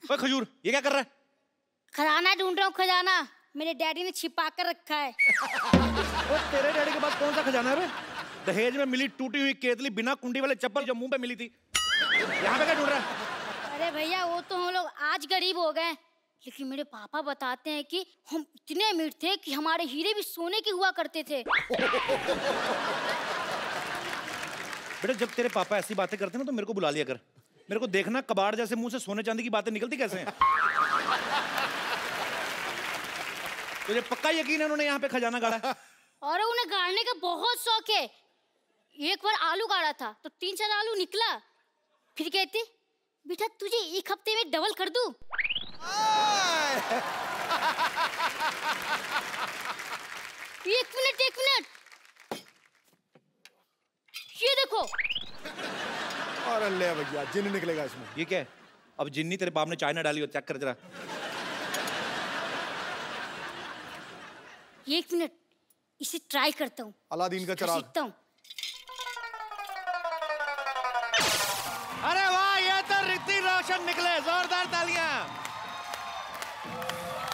ओए खजूर, ये क्या कर रहा है? खजाना ढूंढ रहा हूँ, खजाना मेरे डैडी ने छिपा कर रखा है। ओए तेरे डैडी के पास कौन सा खजाना है बे? दहेज में मिली टूटी हुई केतली बिना कुंडी वाले चप्पल जो मुंह पे मिली थी, यहाँ पे क्या ढूंढ रहा है? अरे भैया वो तो हम लोग आज गरीब हो गए, लेकिन मेरे पापा बताते हैं कि हम इतने अमीर थे कि हमारे हीरे भी सोने के हुआ करते थे। बेटा जब तेरे पापा ऐसी बातें करते हैं ना तो मेरे को बुला लिया कर। मेरे को देखना कबाड़ जैसे मुंह से सोने चांदी की बातें निकलती कैसे हैं। तुझे पक्का यकीन है उन्होंने यहाँ पे खजाना गाड़ा है? और उन्हें गाड़ने का बहुत शौक है। एक बार आलू गाड़ा था तो 3-4 आलू निकला, फिर कहते बेटा तुझे एक हफ्ते में डबल कर दूं। एक मिनट ये देखो। और ले भैया जिन्न निकलेगा इसमें। ये क्या है? अब जिन्नी तेरे बाप ने चाय ना डाली हो, चेक कर जरा। एक मिनट इसे ट्राई करता हूँ। अलादीन का चिराग। सीखता हूँ। अरे वाह, ये तो ऋतिक रोशन निकले। जोरदार तालियां।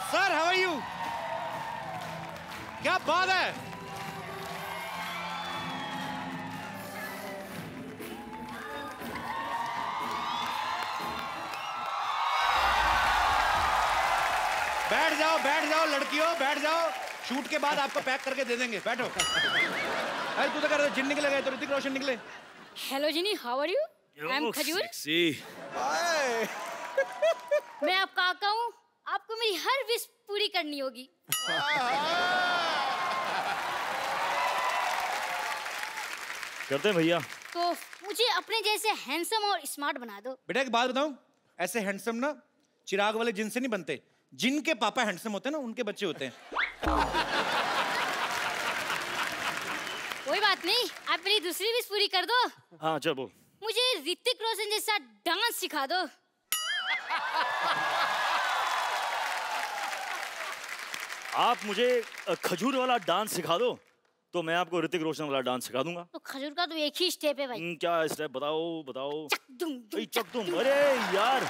Sir how are you? क्या बात है। बैठ जाओ लड़कियों, बैठ जाओ। शूट के बाद आपको पैक करके दे देंगे, बैठो। अरे तू तो कर जिन निकले गए तो ऋतिक रोशन निकले। Hello Ginni, how are you? I am Khajur. मैं आपका काका हूँ, आपको मेरी हर विश पूरी करनी होगी। करते हैं भैया। तो मुझे अपने जैसे हैंडसम और स्मार्ट बना दो। बेटा एक बात बताऊं, ऐसे हैंडसम ना चिराग वाले जिन से नहीं बनते। जिनके पापा हैंडसम होते हैं ना उनके बच्चे होते हैं। कोई बात नहीं, आप मेरी दूसरी विश पूरी कर दो। हाँ चल बोल। मुझे ऋतिक रोशन जैसा डांस सिखा दो। आप मुझे खजूर वाला डांस सिखा दो तो मैं आपको ऋतिक रोशन वाला डांस सिखा दूंगा। तो खजूर का तो एक ही स्टेप है भाई। क्या स्टेप बताओ बताओ। चक दुम। अरे यार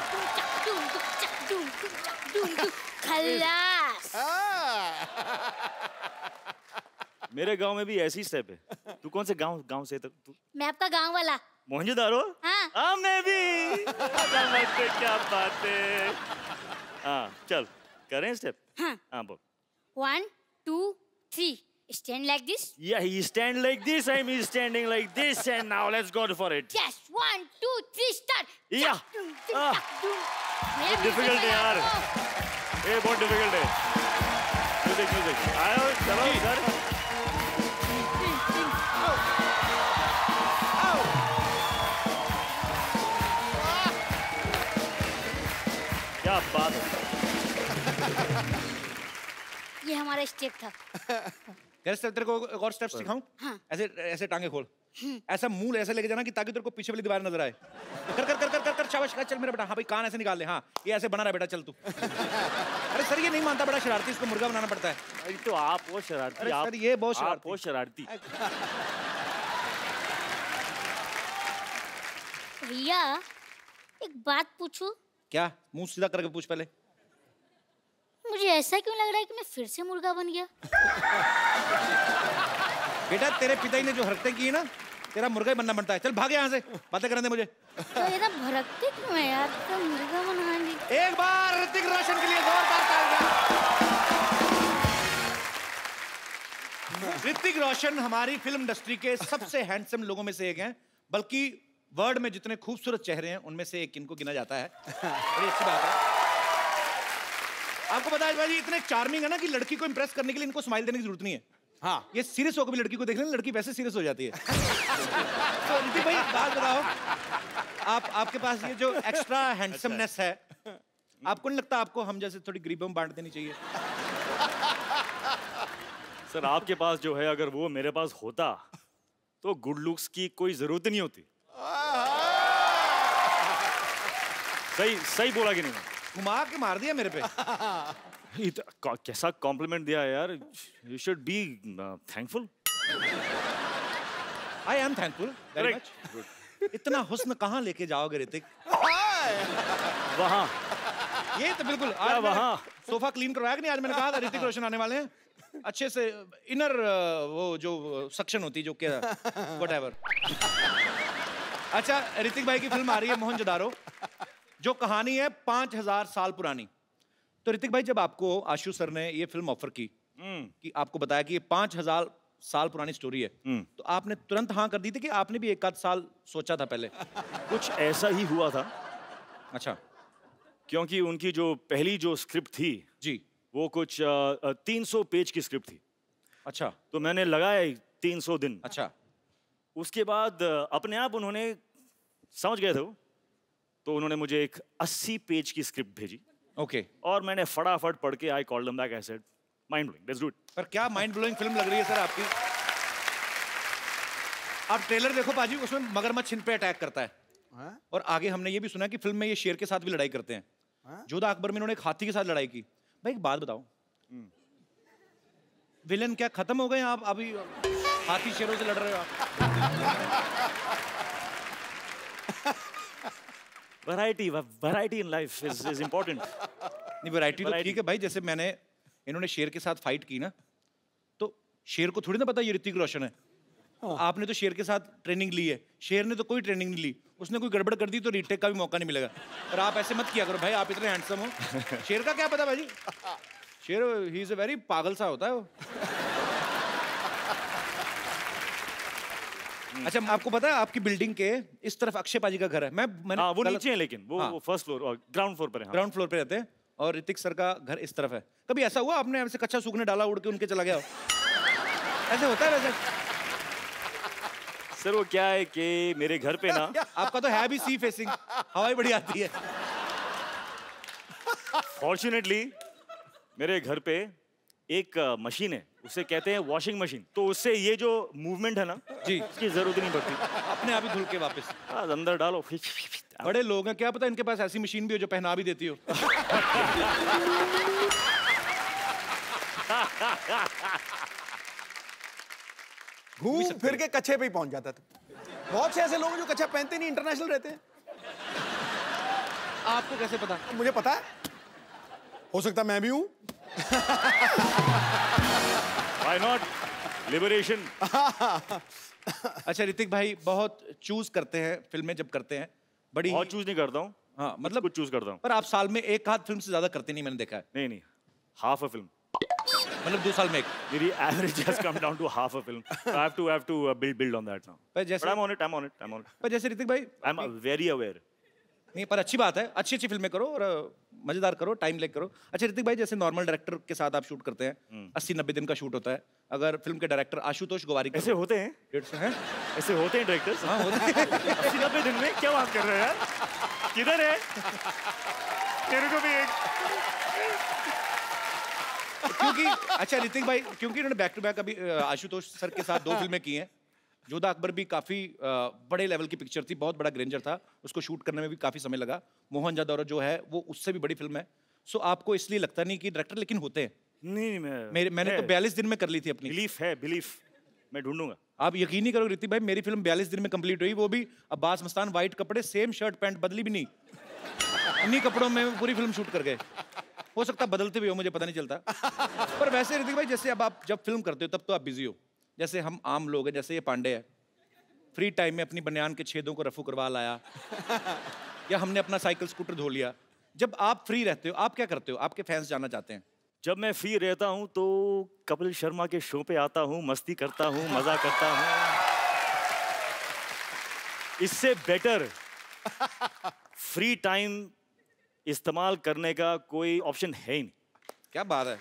खल्लास। मेरे गांव में भी ऐसी स्टेप है। तू कौन से गांव से तू? मैं आपका गांव वाला। मोहनजोदारो? हाँ मैं भी। क्या बात है। हाँ चल करें स्टेप। हाँ बोल। 1 2 3 stand like this. Yeah, he stand like this. I'm standing like this, and now let's go for it. Yes, 1 2 3 start. Yeah. Difficult है यार, ये बहुत डिफिकल्ट है। म्यूजिक आओ चलो सर। क्या बात है। ये हमारा स्टेप था। तेरे को एक और स्टेप सिखाऊं? हाँ। ऐसे ऐसे टांगे खोल, ऐसा मुंह ऐसे लेके जाना कि ताकि तेरे को पीछे वाली दीवार नजर आए। कर कर कर कर कर कर शाबाश, चल मेरा बेटा। हाँ भाई कान ऐसे निकाल ले। हाँ ये ऐसे बना रहा बेटा, चल तू। अरे सर ये नहीं मानता, बड़ा शरारती, इसको मुर्गा बनाना पड़ता है। अरे तो आप वो शरारती। अरे सर ये बहुत शरारती। आप वो शरारती। भैया एक बात पूछूं? क्या? मुंह सीधा करके पूछ पहले। मुझे ऐसा क्यों लग रहा है कि मैं फिर से मुर्गा बन गया? बेटा तेरे पिता ने जो हरकतें की ना, तेरा मुर्गा ही बनना बनता है। चल भाग यहाँ से, बातें करने दे मुझे। तो ये ना भड़कते क्यों है यार? तो मुर्गा बनाएंगे। एक बार ऋतिक रोशन के लिए जोरदार तालियां। ऋतिक रोशन हमारी फिल्म इंडस्ट्री के सबसे हैंडसम लोगों में से एक हैं, बल्कि वर्ल्ड में जितने खूबसूरत चेहरे हैं उनमें से एक इनको गिना जाता है। बड़ी अच्छी बात है। आपको पता है भाई इतने चार्मिंग है ना कि लड़की को इंप्रेस करने के लिए इनको स्माइल देने की जरूरत नहीं है। हाँ ये सीरियस होकर भी लड़की को देख लेना, लड़की वैसे सीरियस हो जाती है। तो ऋतिक भाई बात बताओ, आपके पास ये जो एक्स्ट्रा हैंडसमनेस है, आपको नहीं लगता आपको हम जैसे थोड़ी गरीबों में बांट देनी चाहिए? सर आपके पास जो है अगर वो मेरे पास होता तो गुड लुक्स की कोई जरूरत नहीं होती। सही बोला कि नहीं? घुमा के मार दिया मेरे पे। कैसा कॉम्प्लीमेंट दिया यार। You should be thankful. I am thankful very much. इतना हुस्न कहाँ लेके जाओगे ऋतिक? वहाँ ये तो बिल्कुल आज वहाँ सोफा क्लीन करवाया कि नहीं? आज मैंने कहा था ऋतिक रोशन आने वाले हैं, अच्छे से इनर वो जो सक्शन होती जो क्या व्हाटएवर। अच्छा, ऋतिक भाई की फिल्म आ रही है मोहनजोदारो, जो कहानी है 5000 साल पुरानी। तो ऋतिक भाई, जब आपको आशु सर ने ये फिल्म ऑफर की कि आपको बताया कि ये 5000 साल पुरानी स्टोरी है, तो आपने तुरंत हाँ कर दी थी कि आपने भी एक आध साल सोचा था पहले? कुछ ऐसा ही हुआ था। अच्छा। क्योंकि उनकी जो पहली जो स्क्रिप्ट थी जी, वो कुछ 300 पेज की स्क्रिप्ट थी। अच्छा। तो मैंने लगाए 300 दिन। अच्छा। उसके बाद अपने आप उन्होंने समझ गए थे वो, तो उन्होंने मुझे एक 80 पेज की स्क्रिप्ट भेजी। ओके। और मैंने फटाफट पढ़ के I called them back, I said mind blowing, let's do it. पर क्या माइंड ब्लोइंग फिल्म लग रही है सर आपकी। आप ट्रेलर देखो पाजी, उसमें मगरमच्छ इन पे अटैक करता है। और आगे हमने ये भी सुना कि फिल्म में ये शेर के साथ भी लड़ाई करते हैं। जोधा अकबर में इन्होंने एक हाथी के साथ लड़ाई की। भाई एक बात बताओ, विलेन क्या खत्म हो गए आप? अभी हाथी शेरों से लड़ रहे हो आप? Variety in life is important. नहीं, वैरायटी तो ठीक है भाई। जैसे मैंने इन्होंने शेर के साथ फाइट की ना, तो शेर को थोड़ी ना पता ये ऋतिक रोशन है। आपने तो शेर के साथ ट्रेनिंग ली है, शेर ने तो कोई ट्रेनिंग नहीं ली। उसने कोई गड़बड़ कर दी तो रीटेक का भी मौका नहीं मिलेगा। और आप ऐसे मत किया करो भाई, आप इतने हैंडसम हो। शेर का क्या पता भाई, शेर ही इज अ वेरी पागल सा होता है वो। अच्छा, आपको पता है आपकी बिल्डिंग के इस तरफ अक्षय पाजी का घर है। मैंने वो नीचे है, लेकिन वो फर्स्ट फ्लोर और ग्राउंड फ्लोर पर है। ग्राउंड फ्लोर पे रहते हैं और ऋतिक सर का घर इस तरफ है। कभी ऐसा हुआ आपने ऐसे कच्चा सूखने डाला, उड़ के उनके चला गया हो? ऐसे होता है वैसे? सर वो क्या है कि मेरे घर पे ना आपका तो है भी सी फेसिंग, हवा ही बड़ी आती है। फॉर्चुनेटली मेरे घर पे एक मशीन है, उसे कहते हैं वॉशिंग मशीन। तो उससे ये जो मूवमेंट है ना जी, इसकी जरूरत नहीं पड़ती। अपने आप ही धुल के वापस अंदर डालो। बड़े लोग हैं, क्या पता इनके पास ऐसी मशीन भी हो जो पहना भी देती हो। घूम फिर के कच्छे पे ही पहुंच जाता था। बहुत से ऐसे लोग हैं जो कच्छा पहनते नहीं, इंटरनेशनल रहते हैं। आपको कैसे पता? मुझे पता है, हो सकता मैं भी हूं। Why not? Liberation. अच्छा ऋतिक भाई, बहुत चूज करते हैं फिल्में जब करते हैं, बड़ी बहुत चूज नहीं करता हूँ। हाँ, मतलब कुछ चूज करता हूँ। पर आप साल में एक आध फिल्म से ज्यादा करते नहीं, मैंने देखा है। नहीं, हाफ अ फिल्म। मतलब 2 साल में एक। मेरी average has come down to half a film. So I have to build on that now. पर जैसे But I'm on it. पर जैसे ऋतिक भाई, I'm very aware. नहीं पर अच्छी बात है, अच्छी अच्छी फिल्में करो और मजेदार करो, टाइम लेके करो। अच्छा ऋतिक भाई, जैसे नॉर्मल डायरेक्टर के साथ आप शूट करते हैं, 80-90 दिन का शूट होता है। अगर फिल्म के डायरेक्टर आशुतोष गोवारिकर ऐसे होते हैं? 150 हैं? ऐसे होते हैं डायरेक्टर्स? हाँ होते हैं। 80-90 दिन में क्या बात कर रहे हैं यार? किधर है? तेरे को भी एक। क्योंकि अच्छा ऋतिक भाई, क्योंकि इन्होंने बैक टू बैक अभी आशुतोष सर के साथ 2 फिल्में की हैं। जोधा अकबर भी काफी बड़े लेवल की पिक्चर थी, बहुत बड़ा ग्रेंजर था, उसको शूट करने में भी काफी समय लगा। मोहनजोदारो जो है वो उससे भी बड़ी फिल्म है। सो आपको इसलिए लगता नहीं कि डायरेक्टर लेकिन होते हैं? नहीं, मैंने तो 42 दिन में कर ली थी अपनी। बिलीफ मैं ढूंढूंगा। आप यकीन नहीं करोगे ऋतिक भाई, मेरी फिल्म 42 दिन में कंप्लीट हुई, वो भी अब्बास मस्तान, व्हाइट कपड़े, सेम शर्ट पैंट, बदली भी नहीं, इन्हीं कपड़ों में पूरी फिल्म शूट कर गए। हो सकता बदलते भी हो, मुझे पता नहीं चलता। पर वैसे ऋतिक भाई, जैसे अब आप जब फिल्म करते हो तब तो आप बिजी हो, जैसे हम आम लोग हैं, जैसे ये पांडे है, फ्री टाइम में अपनी बनियान के छेदों को रफू करवा लाया, या हमने अपना साइकिल स्कूटर धो लिया। जब आप फ्री रहते हो आप क्या करते हो? आपके फैंस जानना चाहते हैं। जब मैं फ्री रहता हूँ तो कपिल शर्मा के शो पे आता हूँ, मस्ती करता हूँ, मजा करता हूँ। इससे बेटर फ्री टाइम इस्तेमाल करने का कोई ऑप्शन है ही नहीं। क्या बात है,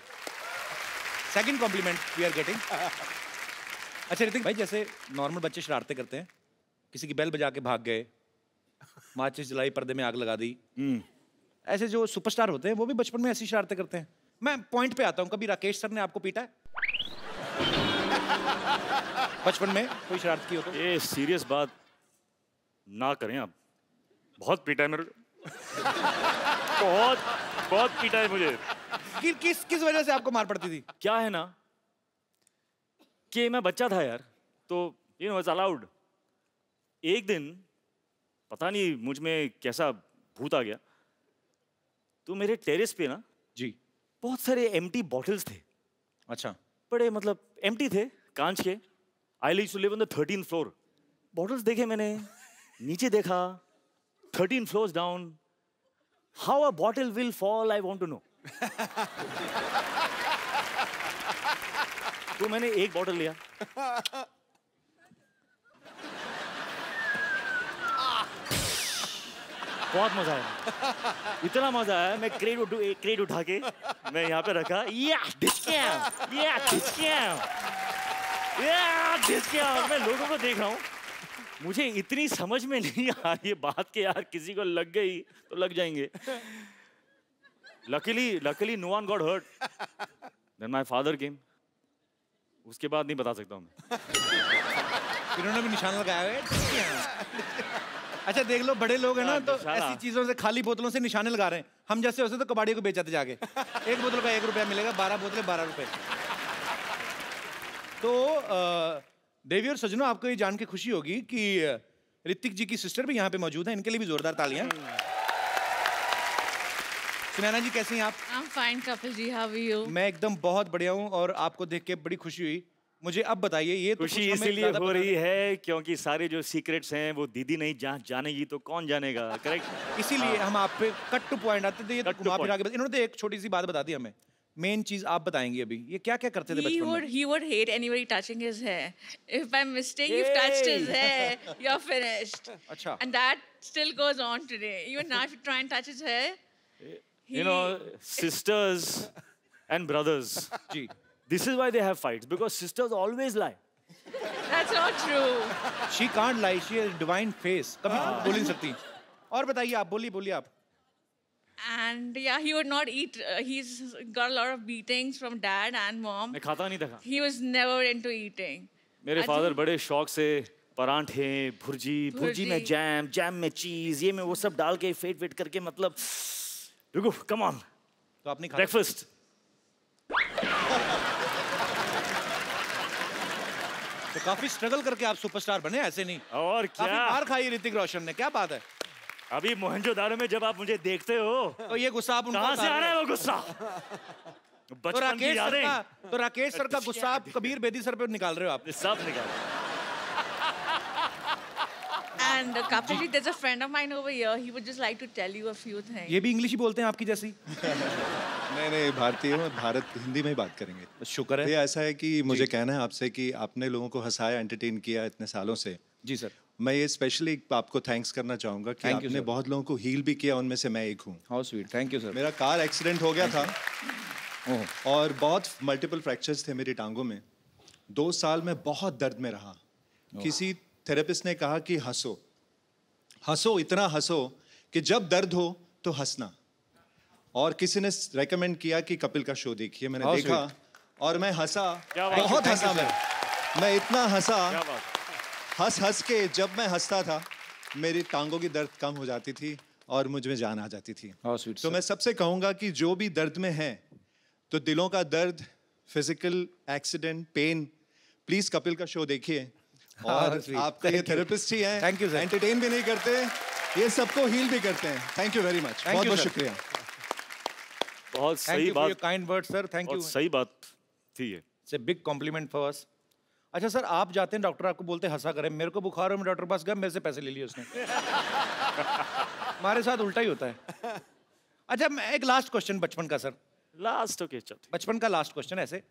second compliment we are getting. अच्छा ऋतिक भाई, जैसे नॉर्मल बच्चे शरारतें करते हैं, किसी की बेल बजा के भाग गए, माचिस जलाई, पर्दे में आग लगा दी, ऐसे जो सुपरस्टार होते हैं वो भी बचपन में ऐसी शरारतें करते हैं। मैं पॉइंट पे आता हूँ, कभी राकेश सर ने आपको पीटा है बचपन में? कोई शरारत की हो तो? ये सीरियस बात ना करें आप। बहुत पीटा है मेरे को। बहुत पीटा है मुझे। किस वजह से आपको मार पड़ती थी? क्या है ना कि मैं बच्चा था यार, तो यू नो इट्स अलाउड। एक दिन पता नहीं मुझ में कैसा भूत आ गया, तो मेरे टेरेस पे ना जी। बहुत सारे एम्प्टी बॉटल्स थे, अच्छा। बड़े मतलब एम्प्टी थे, कांच के। I used to live on the 13th floor. Bottles देखे मैंने, नीचे देखा, 13 floors down. How a bottle will fall, I want to know. तो मैंने एक बॉटल लिया, बहुत मजा आया, इतना मजा आया। मैं क्रेट उठा के मैं यहाँ पे रखा, मैं लोगों को देख रहा हूँ। मुझे इतनी समझ में नहीं आ रही बात के यार, किसी को लग गई तो लग जाएंगे। Luckily no one got hurt. Then my father came. उसके बाद नहीं बता सकता हूँ मैं। इन्होंने भी निशान लगाया है। अच्छा देख लो, बड़े लोग हैं ना तो ऐसी चीजों से, खाली बोतलों से निशाने लगा रहे हैं। हम जैसे होते तो कबाड़ी को बेचाते जाके। एक बोतल का 1 रुपया मिलेगा, 12 बोतलें 12 रुपए। तो देवी और सजनों, आपको ये जान के खुशी होगी कि ऋतिक जी की सिस्टर भी यहाँ पे मौजूद है। इनके लिए भी जोरदार तालियां। सुनैना जी कैसी हैं आप? I'm fine, Kapil ji, how are you? मैं एकदम बहुत बढ़िया हूँ और आपको देख के बड़ी खुशी हुई। मुझे अब बताइए, ये तो खुशी कुछ हमें इसीलिए ज़्यादा हो पता रही है क्योंकि सारे जो सीक्रेट्स हैं वो दीदी नहीं जानेगी तो कौन जानेगा, करेक्ट? नहीं। इसीलिए हम आप पे कट टू पॉइंट आते थे। ये तो Cut to घुमा point. फिरा के इन्होंने तो एक छोटी सी बात बता दी हमें। मेन चीज आप बताएंगी अभी, ये क्या क्या करते थे बचपन में? He would hate anybody touching his hair. If by mistake you've touched his hair, you're finished. अच्छा। And that still goes on today. Even now, if you try and touch his hair, You know, sisters and brothers. Ji. This is why they have fights, because sisters always lie. that's not true. She can't lie, she has divine face. कभी बोल नहीं सकती। और बताइए आप, बोलिए आप। And yeah, he would not eat. He's got a lot of beatings from dad and mom. मैं खाता नहीं था। He was never into eating. मेरे I फादर think- बड़े शौक से परांठे, भुर्जी में जैम में चीज, ये में वो सब डाल के फेट करके, मतलब रुको, कम ऑन, तो आपने खा ब्रेकफास्ट। तो काफी स्ट्रगल करके आप सुपरस्टार बने, ऐसे नहीं। और काफी क्या, मार खाई ऋतिक रोशन ने, क्या बात है। अभी मोहनजोदारो में जब आप मुझे देखते हो तो ये गुस्सा आप उनको कहाँ से उतार आ रहा रहे है हो। वो गुस्सा? तो बचपन की राकेश सर यादें का, तो राकेश सर का गुस्सा आप कबीर बेदी सर पे निकाल रहे हो आप। सब निकाल। And Kapil ji, there's a friend of mine over here. He would just like to tell you a few things. ये भी इंग्लिश ही बोलते हैं आपकी जैसी? नहीं, भारतीय हूँ, भारत हिंदी में ही बात करेंगे। शुक्र है। ये ऐसा है कि मुझे कहना है आपसे कि आपने लोगों को हंसाया, एंटरटेन किया इतने सालों से। जी सर। मैं ये स्पेशली आपको थैंक्स करना चाहूँगा कि Thank you, आपने sir. बहुत लोगों को हील भी किया, उनमें से मैं एक हूँ। How sweet, thank you sir. मेरा कार एक्सीडेंट हो गया था ओह, और बहुत मल्टीपल फ्रैक्चर्स थे मेरी टांगों में। 2 साल में बहुत दर्द में रहा। किसी थेरेपिस्ट ने कहा कि हंसो, इतना हंसो कि जब दर्द हो तो हंसना। और किसी ने रेकमेंड किया कि कपिल का शो देखिए। मैंने How देखा और मैं हंसा, क्या बात है, बहुत thank you, हंसा। मैं इतना हंसा, क्या बात? हंस के जब मैं हंसता था मेरी टांगों की दर्द कम हो जाती थी और मुझ में जान आ जाती थी। How sweet. तो मैं सबसे कहूंगा कि जो भी दर्द में है, तो दिलों का दर्द, physical accident, pain, please Kapil का शो देखिए। और sweet. आपका ये Thank you. थेरेपिस्ट ही हैं, Thank you, sir. एंटरटेन भी नहीं करते, ये सबको हील भी करते हैं। Thank you very much, Thank बहुत you, बहुत sir. शुक्रिया। बहुत थैंक सही यू फॉर योर बात, kind word sir, thank you. बहुत सही बात थी ये। It's a big complement for us. अच्छा सर, आप जाते हैं डॉक्टर आपको बोलते हैं हंसा करें। मेरे को बुखार हो, मैं डॉक्टर के पास गया, मेरे से पैसे ले लिए उसने। हमारे साथ उल्टा ही होता है। अच्छा, मैं एक लास्ट क्वेश्चन बचपन का सर, लास्ट ओके, चल बचपन का लास्ट क्वेश्चन ऐसे,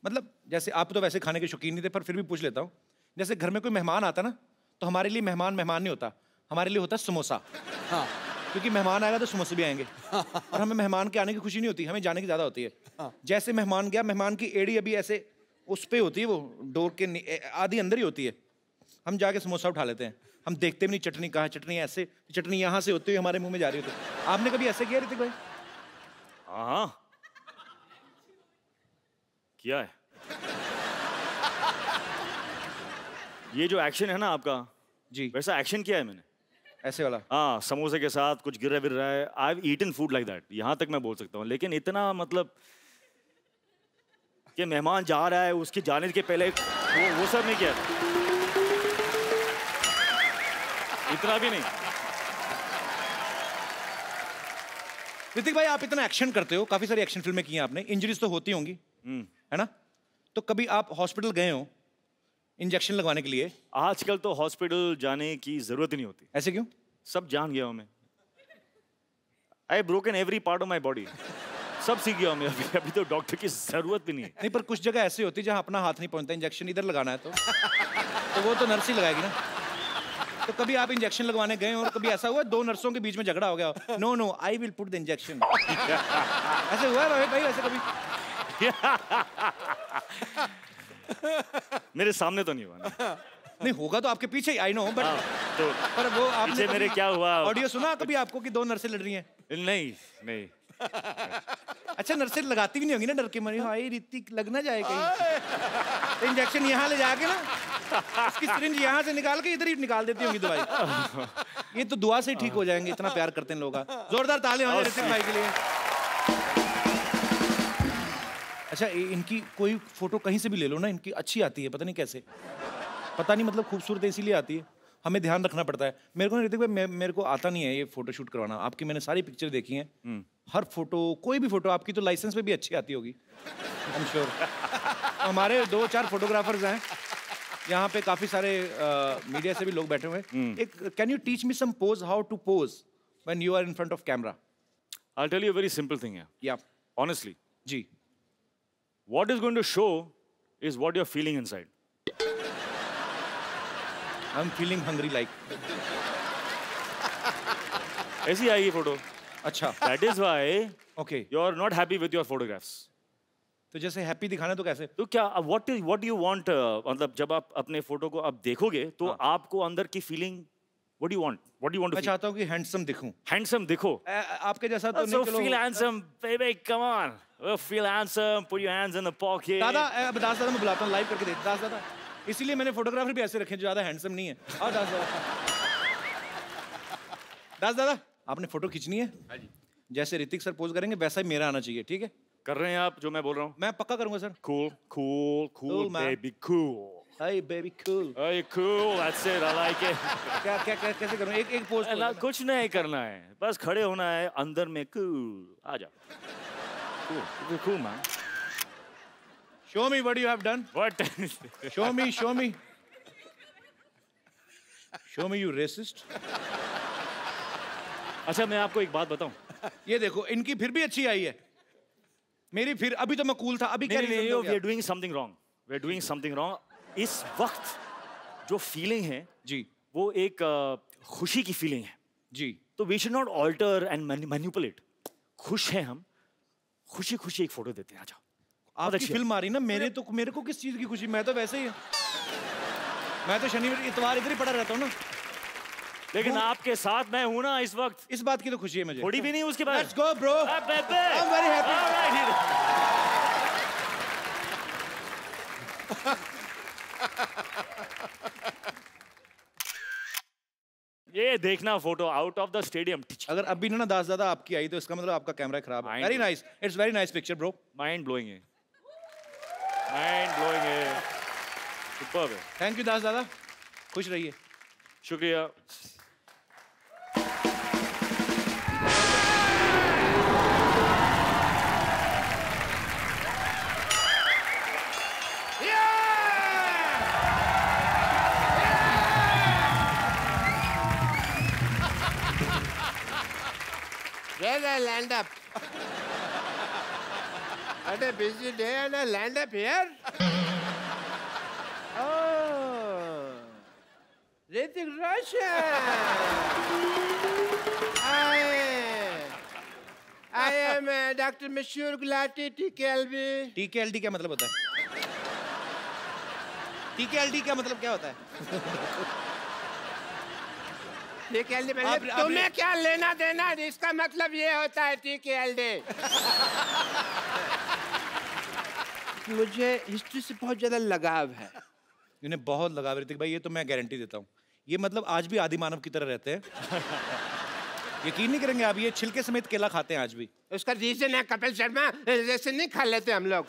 मतलब जैसे आप तो वैसे खाने के शौकीन नहीं थे, पर फिर भी पूछ लेता हूँ। जैसे घर में कोई मेहमान आता ना, तो हमारे लिए मेहमान नहीं होता, हमारे लिए होता है समोसा। हाँ। क्योंकि मेहमान आएगा तो समोसे भी आएंगे। और हमें मेहमान के आने की खुशी नहीं होती, हमें जाने की ज़्यादा होती है। जैसे मेहमान गया, मेहमान की एड़ी अभी ऐसे उस पे होती है, वो डोर के आधी अंदर ही होती है। हम जाके समोसा उठा लेते हैं, हम देखते भी नहीं चटनी कहाँ है, चटनी ऐसे, चटनी यहाँ से होती हुई हमारे मुंह में जा रही होती है। आपने कभी ऐसे किया ऋतिक भाई? हाँ किया है। ये जो एक्शन है ना आपका, जी, वैसा एक्शन किया है मैंने। ऐसे वाला। हाँ, समोसे के साथ कुछ गिर रहा है। I have eaten food like that, यहाँ तक मैं बोल सकता हूँ। लेकिन इतना मतलब कि मेहमान जा रहा है, उसके जाने के पहले वो सब नहीं किया, इतना भी नहीं। ऋतिक भाई आप इतना एक्शन करते हो, काफी सारी एक्शन फिल्में की हैं आपने, इंजरीज तो होती होंगी, है ना? तो कभी आप हॉस्पिटल गए हो इंजेक्शन लगवाने के लिए? आजकल तो हॉस्पिटल जाने की जरूरत ही नहीं होती। ऐसे क्यों? सब जान गया हूं मैं। I broken every part of my body. सब सीख गया हूं मैं अभी तो डॉक्टर की जरूरत भी नहीं है। नहीं, पर कुछ जगह ऐसी होती है जहां अपना हाथ नहीं पहुंचता, इंजेक्शन इधर लगाना है तो वो तो नर्स ही लगाएगी ना। तो कभी आप इंजेक्शन लगवाने गए और कभी ऐसा हुआ 2 नर्सों के बीच में झगड़ा हो गया, no I will put the injection, ऐसे हुआ है भाई वैसे कभी? मेरे सामने तो नहीं हुआ ना। नहीं होगा तो आपके पीछे ही, आई नो, बट तो पर वो आपने पीछे मेरे क्या हुआ? ऑडियो सुना कभी आपको कि 2 नर्सें लड़ रही हैं? नहीं। अच्छा, नर्सें लगाती भी नहीं होंगी ना डर के मारे, हाय ऋतिक लग ना जाए कहीं, तो इंजेक्शन यहाँ ले जाके ना उसकी सिरिंज यहाँ से निकाल के इधर ही निकाल देती होंगी दवाई। ये तो दुआ से ही ठीक हो जाएंगे, इतना प्यार करते हैं लोग। जोरदार ताली हो जाए ऋतिक भाई के लिए। अच्छा, इनकी कोई फोटो कहीं से भी ले लो ना, इनकी अच्छी आती है, पता नहीं कैसे, पता नहीं मतलब खूबसूरत इसीलिए आती है, हमें ध्यान रखना पड़ता है। मेरे को ऋतिक भाई मेरे को आता नहीं है ये फोटो शूट करवाना। आपकी मैंने सारी पिक्चर देखी हैं, हर फोटो, कोई भी फोटो आपकी तो लाइसेंस पे भी अच्छी आती होगी, आई एम श्योर। हमारे 2-4 फोटोग्राफर्स हैं यहाँ पे, काफी सारे मीडिया से भी लोग बैठे हुए हैं। एक can you teach me some pose, how to pose when you are in front of camera? I will tell you a very simple thing है। या ऑनेस्टली जी, what is going to show is what you're feeling inside. I'm feeling hungry like. ऐसी आएगी photo. अच्छा, That is why okay. you're not happy with your photographs. तो जैसे happy दिखाना तो कैसे? तो क्या what do you want? मतलब जब आप अपने फोटो को आप देखोगे तो आपको अंदर की feeling what do you want? What do you want to मैं feel? चाहता हूँ कि हैंडसम दिखूं। Handsome दिखो। आपके जैसा तो So नहीं, चलो। feel handsome, baby, come on. Feel handsome, put your hands in the pocket. दादा, अब दास दादा मैं बुलाता हूँ, लाइव करके दे दास दादा। इसीलिए मैंने फोटोग्राफर भी ऐसे रखे जो ज्यादा हैंडसम नहीं है। आओ दास दादा। दास दादा, आपने फोटो खींचनी है? हाँ जी। जैसे ऋतिक सर पोज करेंगे वैसा ही मेरा आना चाहिए, ठीक है? कर रहे हैं आप जो मैं बोल रहा हूँ? मैं पक्का करूंगा sir. Cool, Cool, man. baby, cool. Hey baby cool. Hey, cool, that's it, I like it. क्या क्या क्या कैसे करूँ? एक पोज। कुछ नहीं करना है, बस खड़े होना है अंदर में। cool, आ जा। cool man. Show me what you have done. What? Show me. Show me you racist. अच्छा, मैं आपको एक बात बताऊं? ये देखो, इनकी फिर भी अच्छी आई है, मेरी फिर, अभी तो मैं कूल था, अभी क्या नहीं, reason हो we गया? are doing something wrong. We are doing something wrong. इस वक्त जो फीलिंग है जी वो एक खुशी की फीलिंग है जी। तो we should not alter and manipulate. खुश हैं हम, खुशी खुशी एक फोटो देते हैं। आ जाओ। आपकी अच्छी फिल्म आ रही ना, मेरे को किस चीज की खुशी? मैं तो वैसे ही, मैं तो शनिवार इतवार इधर ही पड़ा रहता हूँ ना। लेकिन आपके साथ मैं हूं ना इस वक्त, इस बात की तो खुशी है मुझे। थोड़ी भी नहीं उसके बाद। Let's go bro, I'm very happy. ये देखना photo out of the stadium. अगर अभी ना दास दादा आपकी आई तो इसका मतलब आपका कैमरा खराब है। Very nice, it's very nice picture bro. Mind blowing है, माइंड ब्लोइंग है, सुपर्ब है। थैंक यू दास दादा, खुश रहिए। शुक्रिया। Land up. What a busy day and I land up here. Oh, Hrithik Roshan. I am Dr. Mashur Gulati, TKLB. TKLD क्या मतलब होता है? TKLD क्या मतलब क्या होता है? TKLD मतलब तुम्हें क्या लेना देना? इसका मतलब ये होता है TKLD। मुझे हिस्ट्री से बहुत ज्यादा लगाव है। इन्हें बहुत लगाव ऋतिक भाई, ये तो मैं गारंटी देता हूँ। ये मतलब आज भी आदि मानव की तरह रहते हैं। यकीन नहीं करेंगे आप, ये छिलके समेत केला खाते हैं आज भी। उसका रीजन है कपिल शर्मा, जैसे नहीं खा लेते हम लोग।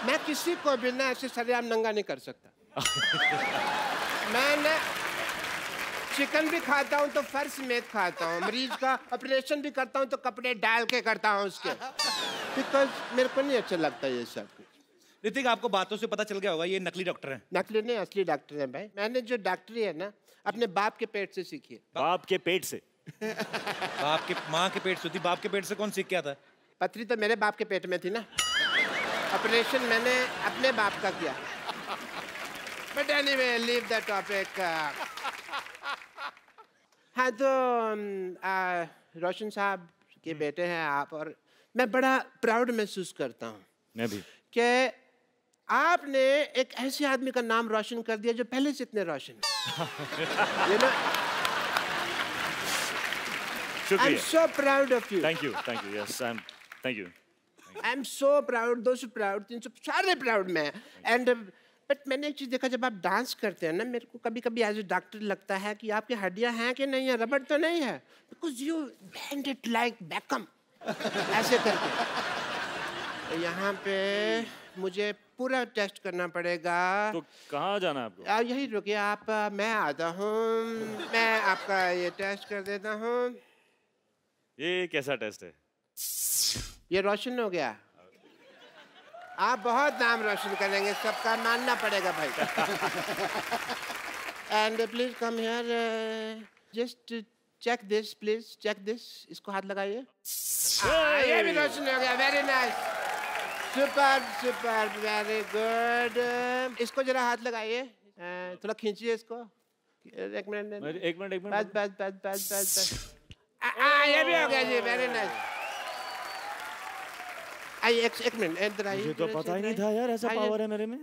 मैं किसी को भी ना ऐसे सरेआम नंगा नहीं कर सकता। मैंने चिकन भी खाता हूँ तो फर्श समेत खाता हूँ। मरीज का ऑपरेशन भी करता हूँ तो कपड़े डाल के करता हूँ उसके, बिकॉज मेरे को नहीं अच्छा लगता ये सब कुछ। ऋतिक, आपको बातों से पता चल गया होगा ये नकली डॉक्टर हैं। नकली नहीं, असली डॉक्टर है भाई। मैंने जो डॉक्टरी है ना अपने बाप के पेट से सीखी है। बाप के पेट से? बाप के, माँ के पेट से होती, बाप के पेट से कौन सीख के आता है? पथरी तो मेरे बाप के पेट में थी ना, ऑपरेशन मैंने अपने बाप का किया। But anyway, leave the topic. हाँ तो रोशन साहब के बेटे हैं आप, और मैं बड़ा प्राउड महसूस करता हूँ मैं भी कि आपने एक ऐसे आदमी का नाम रोशन कर दिया जो पहले से इतने रोशन है। You know? I'm so proud of you. Thank you. Yes, thank you. I'm so proud. Those proud, 300 सारे proud मैं। And but मैंने एक चीज देखा, जब आप डांस करते हैं ना, मेरे को कभी कभी एज ए डॉक्टर लगता है कि आपकी हड्डियां हैं कि नहीं है, रबड़ तो नहीं है, because you bend it like Beckham ऐसे करके। तो यहाँ पे मुझे पूरा टेस्ट करना पड़ेगा। तो कहाँ जाना है आपको? यही रुकिए आप, मैं आता हूँ, मैं आपका ये टेस्ट कर देता हूँ। ये कैसा टेस्ट है? ये रोशन हो गया। आप बहुत नाम रोशन करेंगे, सबका मानना पड़ेगा भाई। And please come here, just check this, please check this. इसको हाथ लगाइए। ये भी रोशन हो गया, very nice, super super, very good. इसको जरा हाथ लगाइए, थोड़ा खींचिए इसको। एक मिनट बस बस बस बस बस बस। ये भी हो गया जी, वेरी नाइस। आइए एक मिनट इधर आइए। मुझे तो पता ही नहीं था यार ऐसा पावर है मेरे में।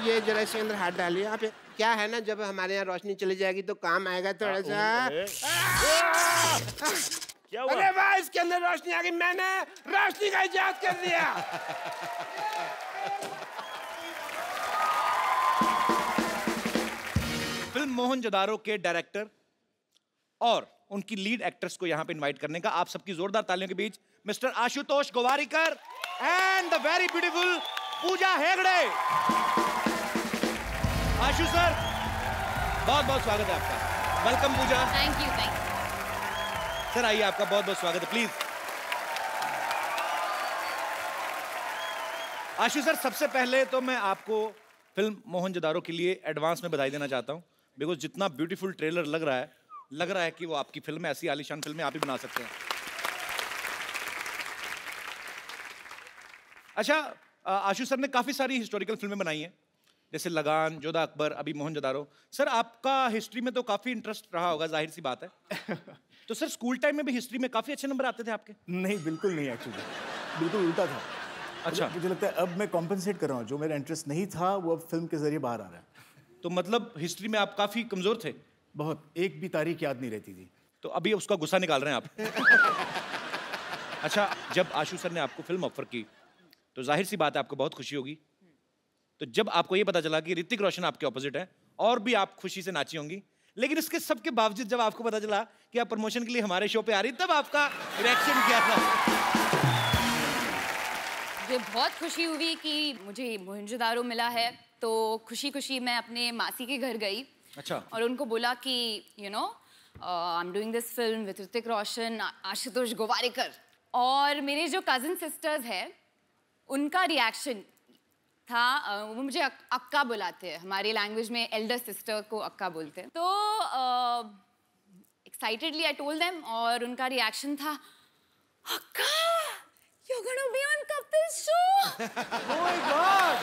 ये जरा इसके अंदर हाथ डालिए आप। क्या है ना, जब हमारे यहाँ रोशनी चली जाएगी तो काम आएगा थोड़ा सा। क्या हुआ? अरे वाह, इसके अंदर रोशनी आ गई, मैंने रोशनी का इजाद कर दिया। फिल्म मोहनजोदारो के डायरेक्टर और उनकी लीड एक्ट्रेस को यहां पे इनवाइट करने का आप सबकी जोरदार तालियों के बीच mister Ashutosh Gowariker and the very beautiful Pooja Hegde. Ashu sir, बहुत बहुत स्वागत है आपका। Welcome Pooja. Thank you. Sir आइए, आपका बहुत बहुत स्वागत है, प्लीज। आशु सर, सबसे पहले तो मैं आपको फिल्म मोहनजोदारो के लिए एडवांस में बधाई देना चाहता हूं, बिकॉज जितना ब्यूटीफुल ट्रेलर लग रहा है कि वो आपकी फिल्म है, ऐसी आलीशान फिल्में आप ही बना सकते हैं। अच्छा, आशु सर ने काफी सारी हिस्टोरिकल फिल्में बनाई हैं, जैसे लगान, जोधा अकबर, अभी मोहनजोदारो। सर आपका हिस्ट्री में तो काफी इंटरेस्ट रहा होगा, जाहिर सी बात है। तो सर स्कूल टाइम में भी हिस्ट्री में काफी अच्छे नंबर आते थे आपके? नहीं, बिल्कुल नहीं, एक्चुअली बिल्कुल उल्टा था। अच्छा, मुझे लगता है अब मैं कॉम्पेंसेट कर रहा हूँ, जो मेरा इंटरेस्ट नहीं था वो अब फिल्म के जरिए बाहर आ रहा है। तो मतलब हिस्ट्री में आप काफी कमजोर थे? बहुत, एक भी तारीख याद नहीं रहती थी। तो अभी उसका गुस्सा निकाल रहे हैं आप। अच्छा, जब आशु सर ने आपको फिल्म ऑफर की तो जाहिर सी बात है आपको बहुत खुशी होगी। तो जब आपको ये पता चला कि ऋतिक रोशन आपके ऑपोजिट है, और भी आप खुशी से नाची होंगी, लेकिन इसके सबके बावजूद जब आपको पता चला कि आप प्रमोशन के लिए हमारे शो पे आ रही, तब आपका रिएक्शन क्या था? मुझे बहुत खुशी हुई कि मुझे मोहनजोदारो मिला है, तो खुशी खुशी मैं अपने मासी के घर गई। अच्छा। और उनको बोला कि you know I am doing this film with Hrithik Roshan, Ashutosh Gowariker. और मेरे जो कजिन सिस्टर्स हैं उनका रिएक्शन था, वो मुझे अक्का बुलाते हैं, हमारी लैंग्वेज में एल्डर सिस्टर को अक्का बोलते हैं। तो एक्साइटेडली आई टोल्ड देम, और उनका रिएक्शन था, अक्का you're gonna be on Kapil show. Oh my God!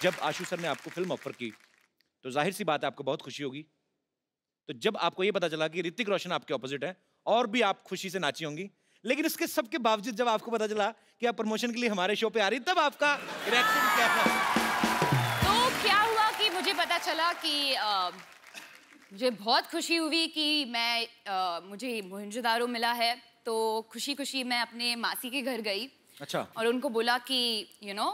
जब आशु सर ने आपको फिल्म ऑफर की तो जाहिर सी बात है आपको बहुत खुशी होगी। तो जब आपको ये पता चला कि ऋतिक रोशन आपके ऑपोजिट है, और भी आप खुशी से नाची होंगी, लेकिन इसके सबके बावजूद जब आपको पता चला कि आप प्रमोशन के लिए हमारे शो पे आ रही, तब आपका रिएक्शन क्या था? तो क्या हुआ कि मुझे पता चला कि मुझे बहुत खुशी हुई कि मुझे मोहनजोदारो मिला है, तो खुशी खुशी मैं अपने मासी के घर गई। अच्छा। और उनको बोला कि you know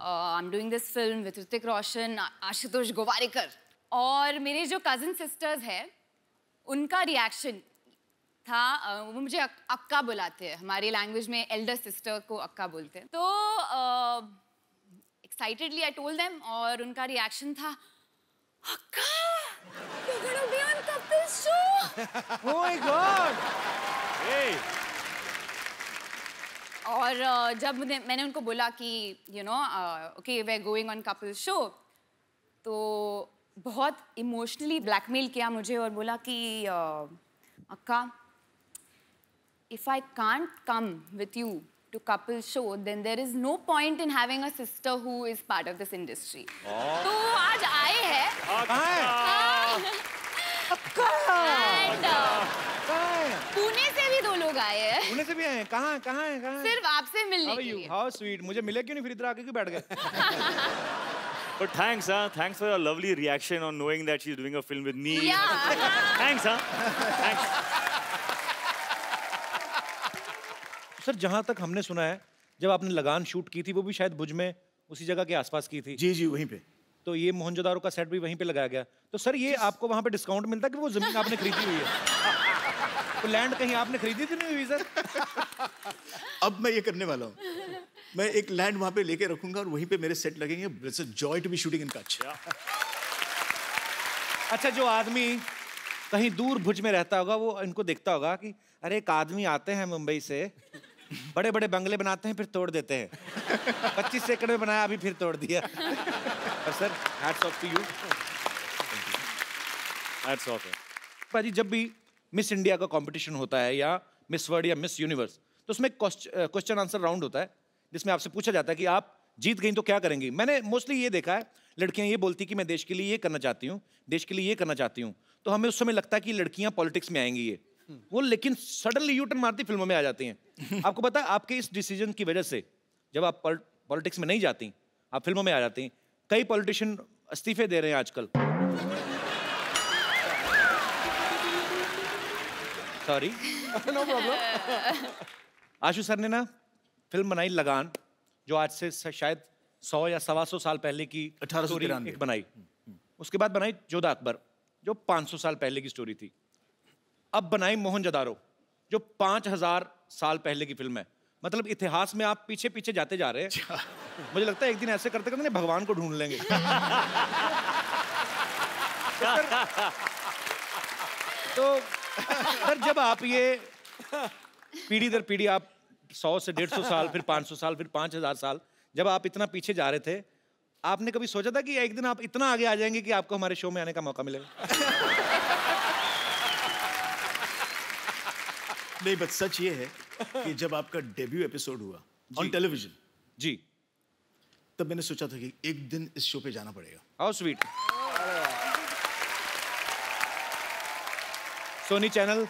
I am doing this film with Hrithik Roshan, Ashutosh Gowariker. और मेरे जो कजिन सिस्टर्स हैं उनका रिएक्शन था, वो मुझे अक्का बुलाते हैं, हमारी लैंग्वेज में एल्डर सिस्टर को अक्का बोलते हैं। तो excitedly I told them और उनका रिएक्शन था अक्का you're gonna be on Kapil show Oh my God! Hey. और जब मैंने उनको बोला कि you know okay we're going on Kapil show तो बहुत इमोशनली ब्लैकमेल किया मुझे और बोला कि अक्का if I can't come with you to Kapil show, then there is no point in having a sister who is part of this industry. तो आज आए हैं. And पुणे से भी 2 लोग आए हैं. पुणे से भी आए हैं? कहाँ कहाँ हैं? सिर्फ आपसे मिलने के लिए. How sweet. मुझे मिले क्यों नहीं फिर इधर आके क्यों बैठ गए? But thanks, thanks for your lovely reaction on knowing that she's doing a film with me. Yeah. Thanks, thanks. Sir जहाँ तक हमने सुना है जब आपने लगान शूट की थी वो भी शायद भुज में उसी जगह के आसपास की थी. जी जी वहीं पे. तो ये मोहनजोदारो का सेट भी वहीं पे लगाया गया. तो सर ये आपको वहाँ पे डिस्काउंट मिलता है कि वो जमीन आपने खरीदी हुई है? तो लैंड कहीं आपने खरीदी थी नहीं हुई सर? अब मैं ये करने वाला हूँ. मैं एक लैंड वहाँ पे लेके रखूंगा और वहीं पे मेरे सेट लगेंगे. It's a joy to be shooting in Kutch. अच्छा जो आदमी कहीं दूर भुज में रहता होगा वो इनको देखता होगा कि अरे एक आदमी आते हैं मुंबई से बड़े बड़े बंगले बनाते हैं फिर तोड़ देते हैं. 25 एकड़ में बनाया अभी फिर तोड़ दिया. पर sir hats off to you. Hats off. पाजी जब भी मिस इंडिया का कंपटीशन होता है या मिस वर्ल्ड या मिस यूनिवर्स तो उसमें क्वेश्चन आंसर राउंड होता है जिसमें आपसे पूछा जाता है कि आप जीत गई तो क्या करेंगी. मैंने मोस्टली ये देखा है लड़कियां ये बोलती कि मैं देश के लिए ये करना चाहती हूँ, देश के लिए ये करना चाहती हूँ. तो हमें उस समय लगता है कि लड़कियां पॉलिटिक्स में आएंगी ये वो, लेकिन सडनली यू टर्न मारती फिल्मों में आ जाती हैं. आपको पता है आपके इस डिसीजन की वजह से जब आप पॉलिटिक्स में नहीं जाती आप फिल्मों में आ जाती हैं. कई पॉलिटिशियन इस्तीफे दे रहे हैं आजकल. Sorry no problem. Ashu sir ने ना फिल्म बनाई लगान जो आज से शायद 100 या 125 साल पहले की 1893 एक बनाई. उसके बाद बनाई जोधा अकबर जो 500 साल पहले की स्टोरी थी. अब बनाई मोहनजोदारो जो 5000 साल पहले की फिल्म है. मतलब इतिहास में आप पीछे पीछे जाते जा रहे हैं. मुझे लगता है एक दिन ऐसे करते करते भगवान को ढूंढ लेंगे. तो सर जब आप ये पीढ़ी दर पीढ़ी आप 100 से 150 साल फिर 500 साल फिर 5000 साल जब आप इतना पीछे जा रहे थे आपने कभी सोचा था कि एक दिन आप इतना आगे आ जाएंगे कि आपको हमारे शो में आने का मौका मिलेगा? नहीं बस सच ये है कि जब आपका डेब्यू एपिसोड हुआ ऑन टेलीविजन जी तब मैंने सोचा था कि एक दिन इस शो पे जाना पड़ेगा. How sweet. Sony channel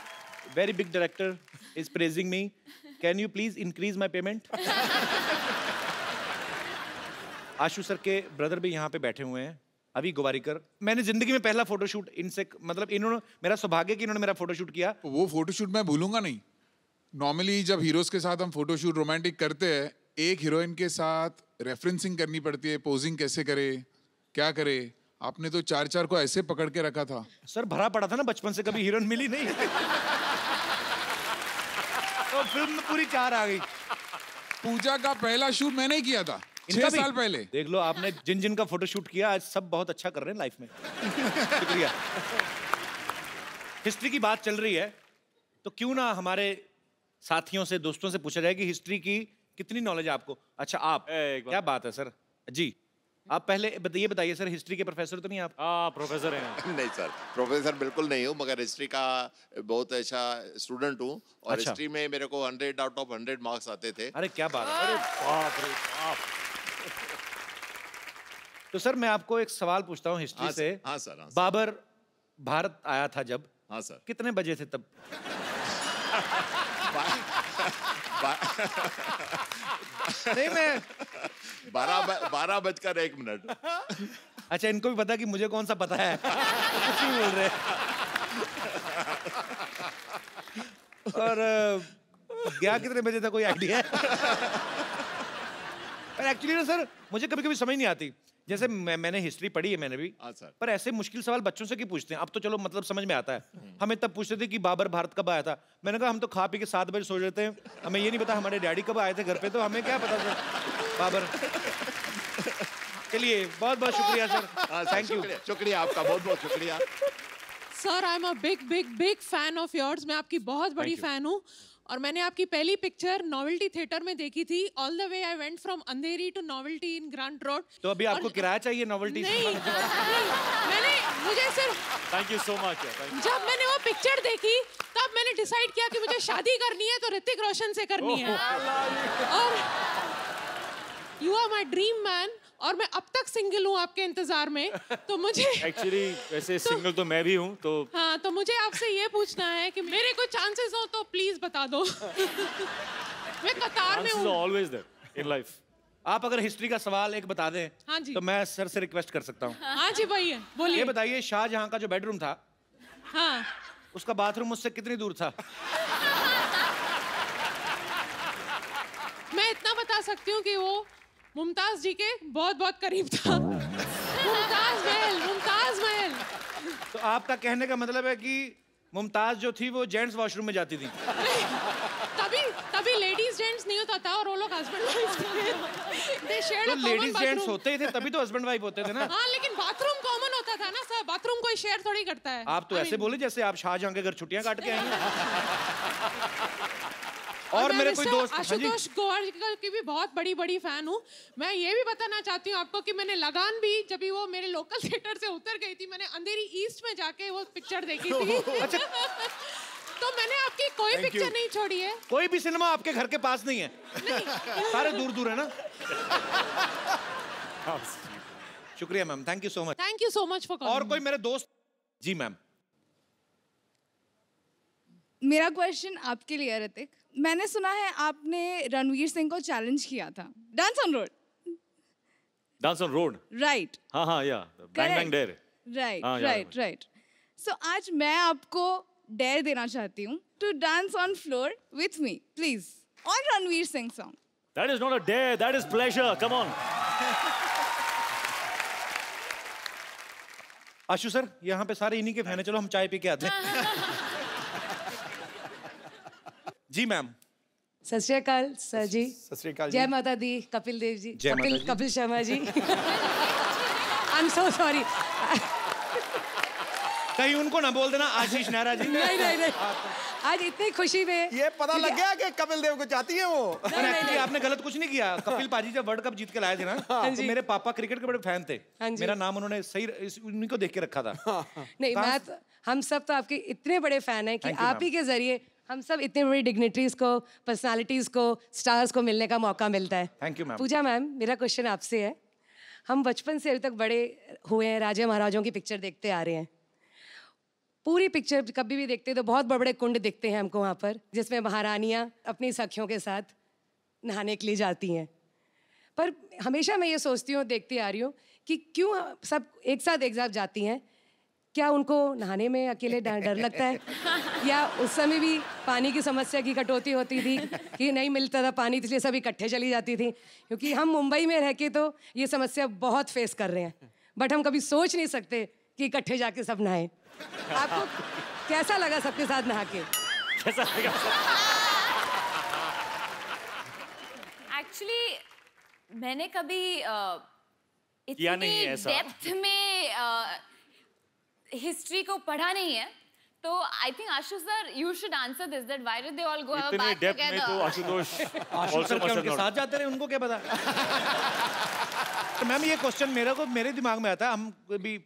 very big director is praising me. Can you please increase my payment? Ashu sir के ब्रदर भी यहाँ पे बैठे हुए हैं अभी गोवारीकर. मैंने जिंदगी में पहला फोटोशूट इनसे मतलब इन्होंने मेरा सौभाग्य कि इन्होंने मेरा फोटोशूट किया. वो फोटोशूट मैं भूलूंगा नहीं. नॉर्मली जब हीरोज के साथ हम फोटोशूट रोमांटिक करते हैं एक हीरोइन के साथ रेफरेंसिंग करनी पड़ती है. पोजिंग कैसे करे क्या करे. आपने तो 4 को ऐसे पकड़ के रखा था. सर भरा पड़ा था ना बचपन से कभी हीरोइन मिली नहीं. तो फिल्म में पूरी 4 आ गई. पूजा का पहला शूट मैंने ही किया था 6 साल पहले. देख लो आपने जिन जिन का फोटोशूट किया आज सब बहुत अच्छा कर रहे हैं लाइफ में. शुक्रिया. हिस्ट्री की बात चल रही है तो क्यों ना हमारे साथियों से दोस्तों से पूछा जाए कि हिस्ट्री की कितनी नॉलेज है आपको. अच्छा आप क्या बात है सर जी. आप पहले ये बताइए सर हिस्ट्री के प्रोफेसर तो नहीं आप? प्रोफेसर हैं. नहीं सर प्रोफेसर बिल्कुल नहीं हूँ मगर हिस्ट्री का बहुत अच्छा स्टूडेंट हूँ और अच्छा. हिस्ट्री में मेरे को 100 आउट ऑफ 100 मार्क्स आते थे. अरे क्या बात है. अरे बाप रे बाप. तो सर मैं आपको एक सवाल पूछता हूँ हिस्ट्री से. हाँ सर. बाबर भारत आया था जब. हाँ सर. कितने बजे थे तब? नहीं मैं 12:01. अच्छा इनको भी पता कि मुझे कौन सा पता है. कुछ नहीं बोल रहे. और गया कितने बजे था कोई आइडिया है? पर एक्चुअली ना सर मुझे कभी कभी समझ नहीं आती. जैसे मैंने हिस्ट्री पढ़ी है मैंने भी. पर ऐसे मुश्किल सवाल बच्चों से क्यों पूछते हैं. अब तो चलो मतलब समझ में आता है. हमें तब पूछते थे कि बाबर भारत कब आया था. मैंने कहा हम तो खा पी के 7 बजे सो जाते हैं. हमें ये नहीं पता हमारे डैडी कब आए थे घर पे. तो हमें क्या पता सर बाबर. चलिए बहुत बहुत शुक्रिया सर, थैंक यू। शुक्रिया आपका, बहुत बहुत शुक्रिया। Sir I am a big fan of yours. मैं आपकी बहुत बड़ी फैन हूँ और मैंने आपकी पहली पिक्चर नॉवेल्टी थिएटर में देखी थी। All the way I went from Andheri to Novelty in Grant Road. तो अभी आपको किराया चाहिए नॉवेल्टी? नहीं, मैंने मुझे सिर्फ थैंक यू सो मच। जब मैंने वो पिक्चर देखी तब मैंने डिसाइड किया कि मुझे शादी करनी है तो ऋतिक रोशन से करनी है। और you are my dream man और मैं अब तक सिंगल हूँ आपके इंतजार में। तो मुझे एक्चुअली वैसे सिंगल तो मैं भी हूँ तो हाँ, तो मुझे आपसे ये पूछना है कि मेरे कोई चांसेस हो तो प्लीज बता दो। मैं कतार में हूँ। Always there in life. आप अगर हिस्ट्री का सवाल एक बता दें हाँ जी। तो मैं सर से रिक्वेस्ट कर सकता हूँ। हाँ जी भैया बोलिए। ये बताइए शाहजहां का जो बेडरूम था, हाँ, उसका बाथरूम मुझसे कितनी दूर था? मैं इतना बता सकती हूँ कि वो मुमताज जी के बहुत बहुत करीब था। मुमताज महल। तो आपका कहने का मतलब है कि मुमताज जो थी वो जेंट्स वॉशरूम में जाती थी? तभी लेडीज जेंट्स नहीं होता था और वो लोग हस्बैंड वाइफ थे। तो लेडीज जेंट्स होते ही थे तभी तो हस्बैंड वाइफ होते थे ना। हाँ, लेकिन बाथरूम कॉमन होता था ना सर। बाथरूम कोई शेयर थोड़ी करता है। आप तो ऐसे बोले जैसे आप शाहजहां के घर छुट्टियां काट के आएंगे। और मेरे कोई दोस्त आशुतोष गोवारिकर की भी बहुत बड़ी फैन हूँ। मैं ये भी बताना चाहती हूँ आपको कि मैंने लगान भी जब भी वो मेरे लोकल थिएटर से उतर गई थी, मैंने अंधेरी ईस्ट में जाके वो पिक्चर देखी थी। अच्छा। तो मैंने आपकी कोई पिक्चर नहीं छोड़ी है। कोई भी सिनेमा आपके घर के पास नहीं है? नहीं। सारे दूर दूर है ना। शुक्रिया ma'am, thank you so much. Thank you so much for calling. और कोई मेरे दोस्त? जी मैम। मेरा क्वेश्चन आपके लिए ऋतिक। मैंने सुना है आपने रणवीर सिंह को चैलेंज किया था dance on road. Dance on road, right? हाँ या bang bang dare. Right. So आज मैं आपको डेयर देना चाहती हूँ to dance on floor with me please on Ranveer Singh song. That is not a dare, that is pleasure. Come on. Ashu sir, यहाँ पे सारे इन्हीं के फैन हैं, चलो हम चाय पी के आते हैं। जी मैम। सत श्री अकाल सर जी। सत श्री अकाल। जय माता दी। कपिल देव जी। जय माता दी। Kapil Sharma ji. I am so sorry. कहीं उनको ना बोल देना आशीष नेहरा जी। नहीं। आज इतनी खुशी में ये पता लग गया कि कपिल देव को चाहती है वो। एक्चुअली आपने गलत कुछ नहीं किया। कपिल पाजी जब वर्ल्ड कप जीत के लाए थे ना, तो मेरे पापा क्रिकेट के बड़े फैन थे। मेरा नाम उन्होंने सही उन्हीं को देख के रखा था। नहीं, मैं हम सब तो आपके इतने बड़े फैन हैं कि आप ही के जरिए हम सब इतने बड़ी डिग्निटरीज को, पर्सनालिटीज को, स्टार्स को मिलने का मौका मिलता है। Thank you ma'am. Pooja ma'am, मेरा क्वेश्चन आपसे है। हम बचपन से अभी तक बड़े हुए हैं, राजा महाराजों की पिक्चर देखते आ रहे हैं। पूरी पिक्चर कभी भी देखते तो बहुत बड़े बड़े कुंड दिखते हैं हमको वहाँ पर, जिसमें महारानियाँ अपनी सखियों के साथ नहाने के लिए जाती हैं। पर हमेशा मैं ये सोचती हूँ, देखती आ रही हूँ कि क्यों सब एक साथ जाती हैं। क्या उनको नहाने में अकेले डर लगता है, या उस समय भी पानी की समस्या की कटौती होती थी कि नहीं मिलता था पानी, इसलिए सब इकट्ठे चली जाती थी? क्योंकि हम मुंबई में रह के तो ये समस्या बहुत फेस कर रहे हैं, बट हम कभी सोच नहीं सकते कि इकट्ठे जाके सब नहाएं। आपको कैसा लगा सबके साथ नहा के? कैसा लगा? एक्चुअली मैंने कभी इतनी डेप्थ में हिस्ट्री को पढ़ा नहीं है, तो I think Ashu sir you should answer this, that why did they all go back together? Depth में तो आशुतोष सर क्या उनके साथ जाते रहे, उनको क्या पता। तो मैम ये क्वेश्चन मेरे दिमाग में आता है। हम भी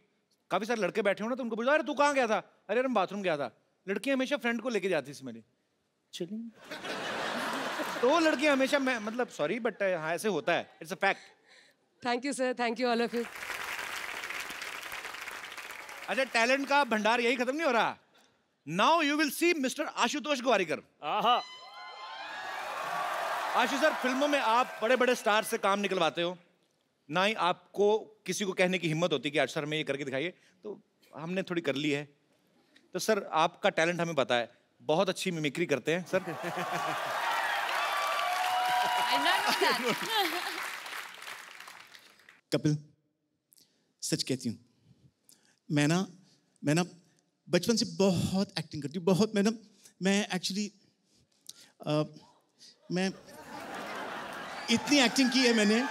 काफी सारे लड़के बैठे हो ना, तो उनको पूछा अरे तू कहाँ गया था? अरे मैं बाथरूम गया था। लड़की हमेशा फ्रेंड को लेके जाती थी मेरी, चलिए। तो लड़की हमेशा, मैं मतलब सॉरी बट हाँ ऐसे होता है, it's a fact. Thank you sir, thank you all of you. अच्छा, टैलेंट का भंडार यही खत्म नहीं हो रहा। Now you will see mister Ashutosh Gowariker. Ashu sir, फिल्मों में आप बड़े बड़े स्टार से काम निकलवाते हो, ना ही आपको किसी को कहने की हिम्मत होती कि आज सर में ये करके दिखाइए, तो हमने थोड़ी कर ली है। तो सर आपका टैलेंट हमें पता है, बहुत अच्छी मिमिक्री करते हैं सर। कपिल, सच कहती हूँ, मैं ना बचपन से बहुत एक्टिंग करती हूँ, बहुत। मैं एक्चुअली मैं इतनी एक्टिंग की है मैंने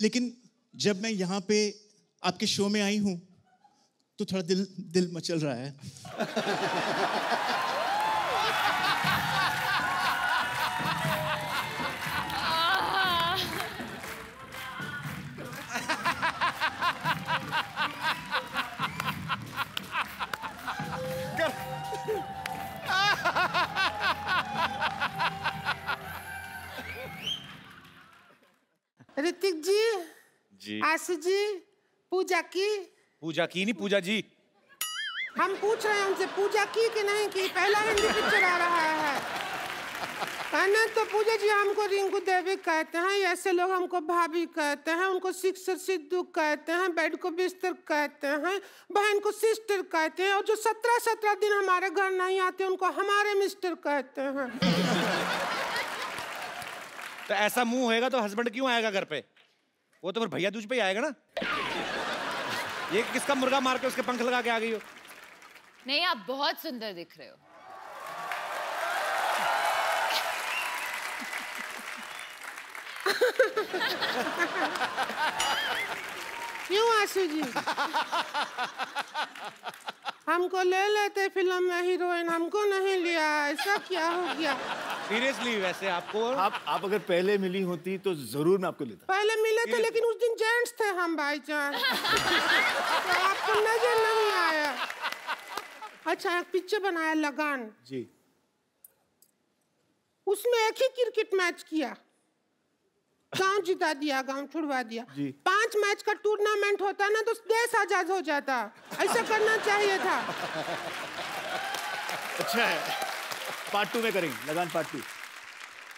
लेकिन जब मैं यहाँ पे आपके शो में आई हूँ तो थोड़ा दिल मचल रहा है। ऋतिक जी, आशु जी, पूजा की नहीं पूजा जी। हम पूछ रहे हैं उनसे पूजा की कि नहीं की। पहला हिंदी पिक्चर आ रहा है कहना तो पूजा जी हमको रिंकू देवी कहते हैं, ऐसे लोग हमको भाभी कहते हैं, उनको सिक्सर सिद्धू कहते हैं, बेड को बिस्तर कहते हैं, बहन को सिस्टर कहते हैं, और जो 17 दिन हमारे घर नहीं आते उनको हमारे मिस्टर कहते हैं। तो ऐसा मुंह होएगा तो हस्बैंड क्यों आएगा घर पे? वो तो फिर भैया दूज पे ही आएगा ना। ये किसका मुर्गा मार के उसके पंख लगा के आ गई हो? नहीं, आप बहुत सुंदर दिख रहे हो। क्यों आशु जी? हमको ले लेते फिल्म में हीरोइन, हमको नहीं लिया, ऐसा क्या हो गया? सीरियसली वैसे आपको आप अगर पहले मिली होती तो जरूर मैं आपको लेता। पहले मिले थे लेकिन उस दिन जेंट्स थे हम भाईजान। तो आपको नजर नहीं आया। अच्छा, एक पिक्चर बनाया लगान जी, उसमें एक ही क्रिकेट मैच किया, गांव जिता दिया, गांव छुड़वा दिया। 5 मैच का टूर्नामेंट होता ना तो देश आजाद हो जाता। ऐसा करना चाहिए था। अच्छा है, पार्ट 2 में करेंगे, लगान पार्ट 2।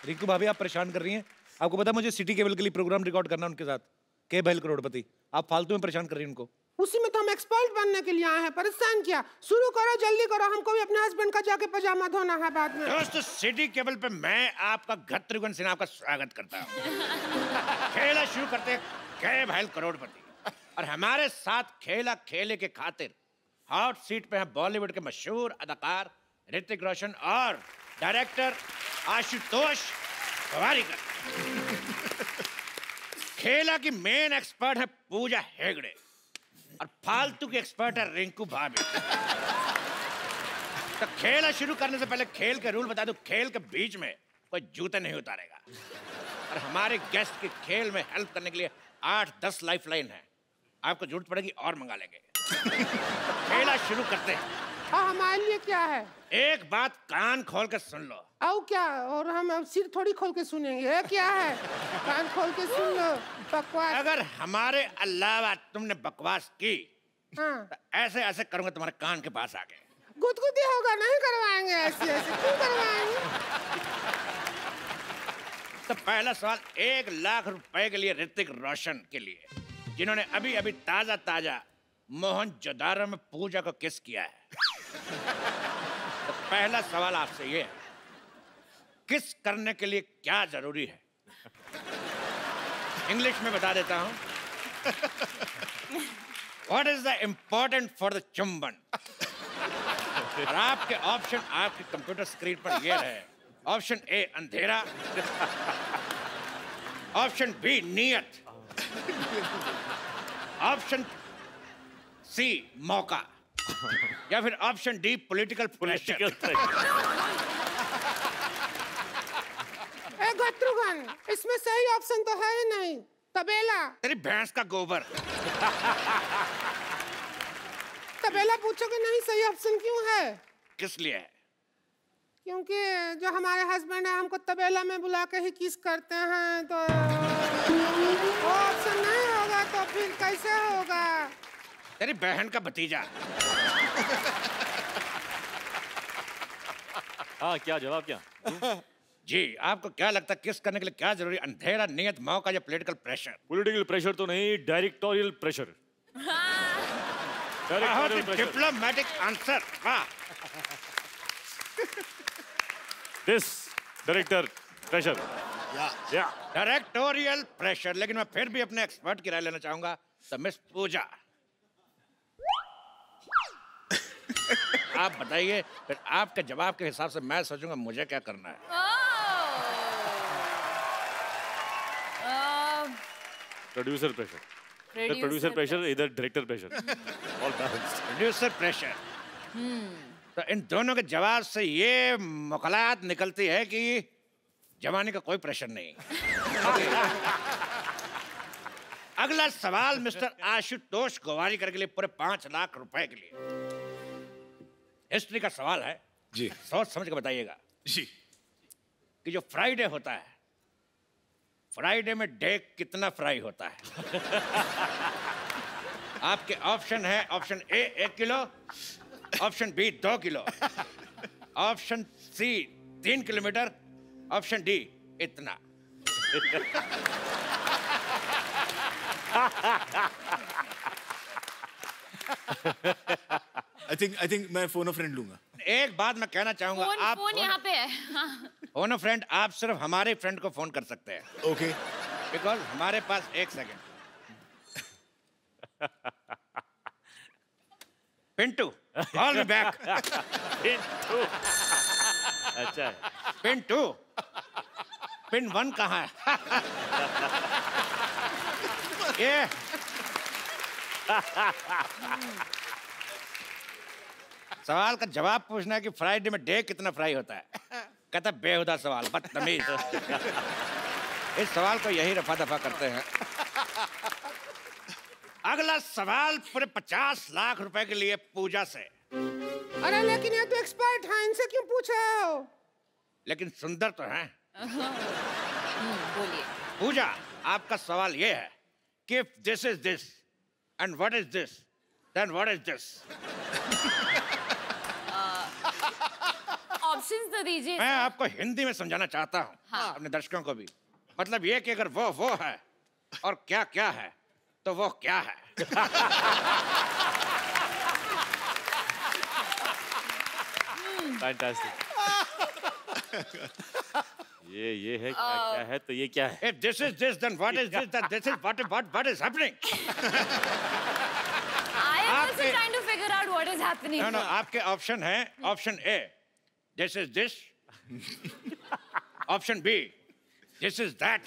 रिंकू भाभी आप परेशान कर रही हैं। आपको पता है मुझे सिटी केबल के लिए प्रोग्राम रिकॉर्ड करना उनके साथ, के बहल करोड़पति। आप फालतू में परेशान कर रही हैं उनको। उसी में तो हम एक्सपर्ट बनने के लिए आए हैं, परेशान किया। शुरू करो, जल्दी करो, हमको भी अपने हस्बैंड का जाके पजामा धोना है बाद में। दोस्तों, सिटी केबल पे मैं आपका गत्रिगुन सिन्हा का स्वागत करता हूँ। खेला शुरू करते हैं के बहल करोड़पति, और हमारे साथ खेला खेले के खातिर हॉट सीट पे हैं बॉलीवुड के मशहूर अदाकार ऋतिक रोशन और डायरेक्टर आशुतोष गोवारिकर। खेला की मेन एक्सपर्ट है पूजा हेगड़े और फालतू की एक्सपर्ट है रिंकू भाभी। तो खेला शुरू करने से पहले खेल के रूल बता दूं, खेल के बीच में कोई जूते नहीं उतारेगा। और हमारे गेस्ट के खेल में हेल्प करने के लिए 8-10 लाइफलाइन है, आपको जरूरत पड़ेगी और मंगा लेंगे। तो खेला शुरू करते हैं। हाँ, हमारे लिए क्या है? एक बात कान खोल के सुन लो। आओ क्या? और हम अब सिर थोड़ी खोल के सुनेंगे। क्या है? कान खोल के सुन लो। बकवास। अगर हमारे अलावा तुमने बकवास की, हाँ, तो ऐसे ऐसे करूंगा तुम्हारे कान के पास आके। गुदगुदी होगा, नहीं करवाएंगे ऐसे ऐसे। क्यों करवाएंगे? तो पहला सवाल 1 लाख रुपए के लिए ऋतिक रोशन के लिए, जिन्होंने अभी अभी ताजा मोहनजोदारो में पूजा को किस किया है। तो पहला सवाल आपसे ये है, किस करने के लिए क्या जरूरी है? इंग्लिश में बता देता हूं। What is the important for the चुंबन? और आपके ऑप्शन आपके कंप्यूटर स्क्रीन पर ये रहे। ऑप्शन ए अंधेरा, ऑप्शन बी नियत, ऑप्शन सी मौका, या फिर ऑप्शन डी पॉलिटिकल प्रेशर। गत्रुगन, इसमें सही ऑप्शन तो है ही नहीं। तबेला। तेरी भैंस का गोबर। तबेला पूछोगे नहीं, सही ऑप्शन क्यों है? किस लिए है? क्योंकि जो हमारे हस्बैंड है हमको तबेला में बुला के ही किस करते हैं, तो वो ऑप्शन नहीं होगा तो फिर कैसे होगा? तेरी बहन का भतीजा। हाँ, क्या जवाब क्या? जी, आपको क्या लगता है किस करने के लिए क्या जरूरी? अंधेरा, नियत, मौका या पॉलिटिकल प्रेशर? पॉलिटिकल प्रेशर तो नहीं, डायरेक्टोरियल प्रेशर। Diplomatic answer. वाह। This director pressure. या डायरेक्टोरियल प्रेशर। लेकिन मैं फिर भी अपने एक्सपर्ट की राय लेना चाहूंगा। तो मिस पूजा, आप बताइए, फिर आपके जवाब के हिसाब से मैं सोचूंगा मुझे क्या करना है। Producer pressure. Either producer pressure, either director pressure. All balanced. Producer pressure. तो इन दोनों के जवाब से ये मुकलात निकलती है कि जवानी का कोई प्रेशर नहीं। अगला सवाल मिस्टर आशुतोष गोवारीकर के लिए पूरे 5 लाख रुपए के लिए। हिस्ट्री का सवाल है जी, सोच समझ के बताइएगा जी। कि जो फ्राइडे होता है, फ्राइडे में डे कितना फ्राई होता है? आपके ऑप्शन है, option A 1 kilo, option B 2 kilo, option C 3 kilometre, option D इतना। I think मैं फोन अ फ्रेंड लूंगा। एक बात मैं कहना चाहूंगा, आप फोन यहाँ पे है। फोन अ फ्रेंड आप सिर्फ हमारे फ्रेंड को फोन कर सकते हैं। ओके। बिकॉज हमारे पास 1 second. Pintu call me back. Pintu अच्छा है। पिंटू पिन 1 कहाँ है? ये सवाल का जवाब पूछना है कि फ्राइडे में डे कितना फ्राई होता है। कहता बेहुदा सवाल, बदतमीज। इस सवाल को यही रफा दफा करते हैं। अगला सवाल पूरे 50 लाख रुपए के लिए पूजा से। अरे लेकिन ये तो एक्सपर्ट है, इनसे क्यों पूछे हो? लेकिन सुंदर तो हैं। बोलिए। पूजा, आपका सवाल ये है कि if this is this and what is this, then what is this? Options तो दीजिए। मैं आपको हिंदी में समझाना चाहता हूँ, हाँ। अपने दर्शकों को भी। मतलब ये कि अगर वो है और क्या क्या है तो वो क्या है। Fantastic. ये है क्या है तो ये क्या है? If this is this, then what is this? Then this is what is happening? I am also trying to figure out what is happening. No, आपके ऑप्शन है, option A this is this, option B this is that,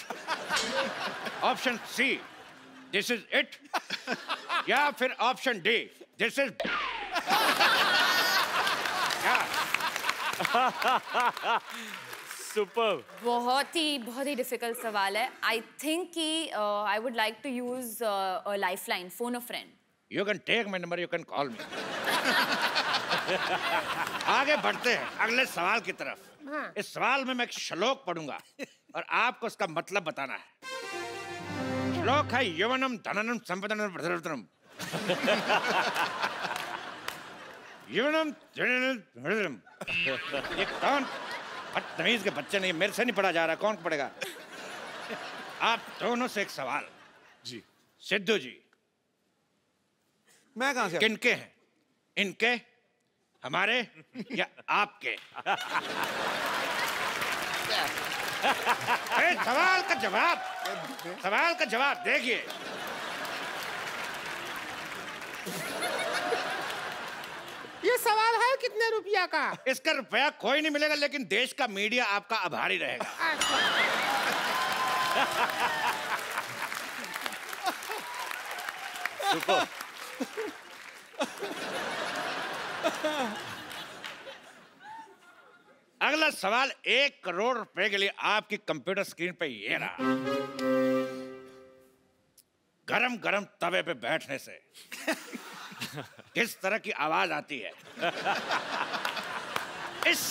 option C this is it, या फिर option D this is Superb. बहुत ही difficult सवाल है। I think कि I would like to use a lifeline, phone a friend. You can take my number, you can call me. आगे बढ़ते हैं अगले सवाल की तरफ। इस सवाल में मैं एक श्लोक पढ़ूंगा और आपको उसका मतलब बताना है। श्लोक है यवनम धननम संपदनम प्रधनम। यवनम धननम प्रधनम। ये कौन बदतमीज के बच्चे नहीं, मेरे से नहीं पढ़ा जा रहा, कौन पढ़ेगा? आप दोनों से एक सवाल जी। सिद्धू जी, मैं कहां से? किनके हैं? इनके, हमारे या आपके? अरे सवाल का जवाब देखिए। ये सवाल है कितने रुपया का? इसका रुपया कोई नहीं मिलेगा, लेकिन देश का मीडिया आपका आभारी रहेगा। अगला सवाल 1 करोड़ रुपए के लिए आपकी कंप्यूटर स्क्रीन पे ये रहा। गरम गरम तवे पे बैठने से किस तरह की आवाज आती है? इस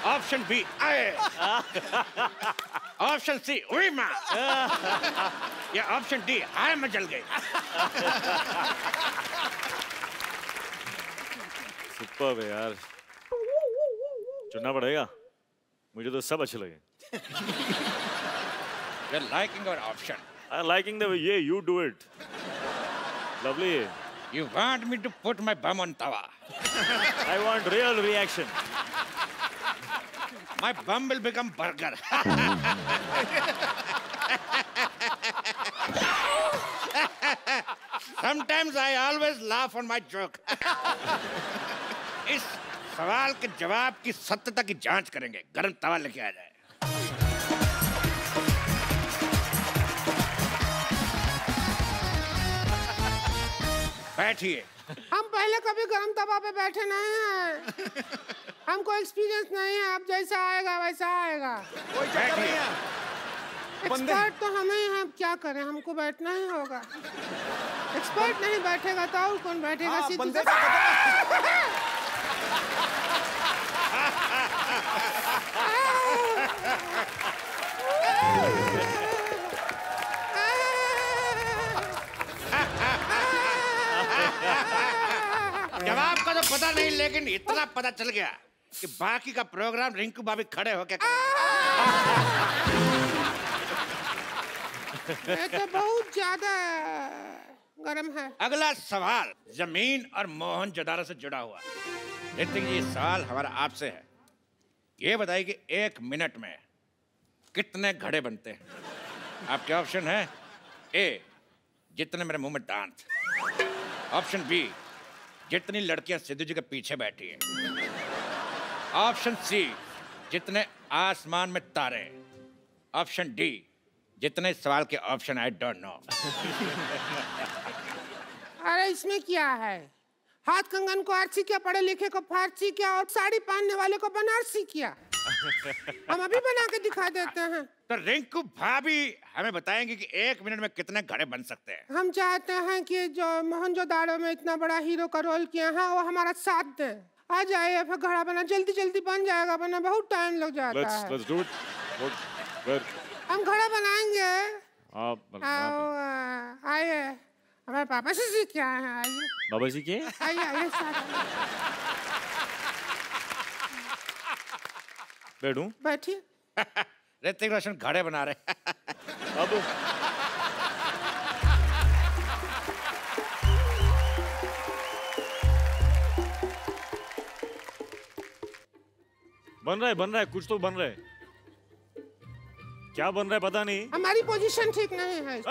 ऑप्शन बी आए, ऑप्शन सी उई मां, या ऑप्शन डी हाय मैं जल गई। सुपर्ब है यार, चुनना पड़ेगा। मुझे तो सब अच्छे लगे। You're liking our option. I'm liking the way you do it. Lovely. You want me to put my bum on tawa? I want real reaction. My bum will become burger. Sometimes I always laugh on my joke. इस सवाल के जवाब की सत्यता की जांच करेंगे। गरम तवा लेके आ जाए। बैठिए। हम पहले कभी गरम तवा पे बैठे नहीं हैं। हमको एक्सपीरियंस नहीं है, अब जैसा आएगा वैसा आएगा। कोई चक्कर नहीं है। एक्सपर्ट तो हमें ही हैं, क्या करें, हमको बैठना ही होगा। एक्सपर्ट नहीं बैठेगा तो और कौन बैठेगा? बंदे जवाब का तो पता नहीं, लेकिन इतना पता चल गया कि बाकी का प्रोग्राम रिंकू भाभी खड़े होके ये तो बहुत ज्यादा गरम है। अगला सवाल जमीन और मोहनजोदारो से जुड़ा हुआ। ऋतिक जी, सवाल हमारा आपसे है। ये बताइए कि 1 मिनट में कितने घड़े बनते हैं? आपके ऑप्शन है: ए, जितने मेरे मुंह में दांत। ऑप्शन बी, जितनी लड़कियां सिद्धू जी के पीछे बैठी हैं। ऑप्शन सी, जितने आसमान में तारे। ऑप्शन डी, जितने सवाल के ऑप्शन आई डोंट नो। अरे इसमें क्या है? हाथ कंगन को आरसी किया, पढ़े लिखे को फारसी किया और साड़ी पहनने वाले को बनारसी किया। हम अभी बना के दिखा देते हैं। तो रिंकू भाभी हमें बताएंगे कि 1 मिनट में कितने घड़े बन सकते हैं। हम चाहते हैं कि जो मोहनजोदारो में इतना बड़ा हीरो का रोल किया है वो हमारा साथ दे। आ जाइए, फिर घड़ा बना जल्दी जल्दी बन जाएगा, बना बहुत टाइम लग जाता है। Let's do it. हम घड़ा बनाएंगे। आप आइए, हमारे पापा से सीख के आए हैं। आइए बाबा जी के आइए आइए साथ बैठूं? बैठिए। ऋतिक रोशन घड़े बना रहे। अब बन रहा है, कुछ तो बन रहा है। क्या बन रहा है पता नहीं। हमारी पोजीशन ठीक नहीं है।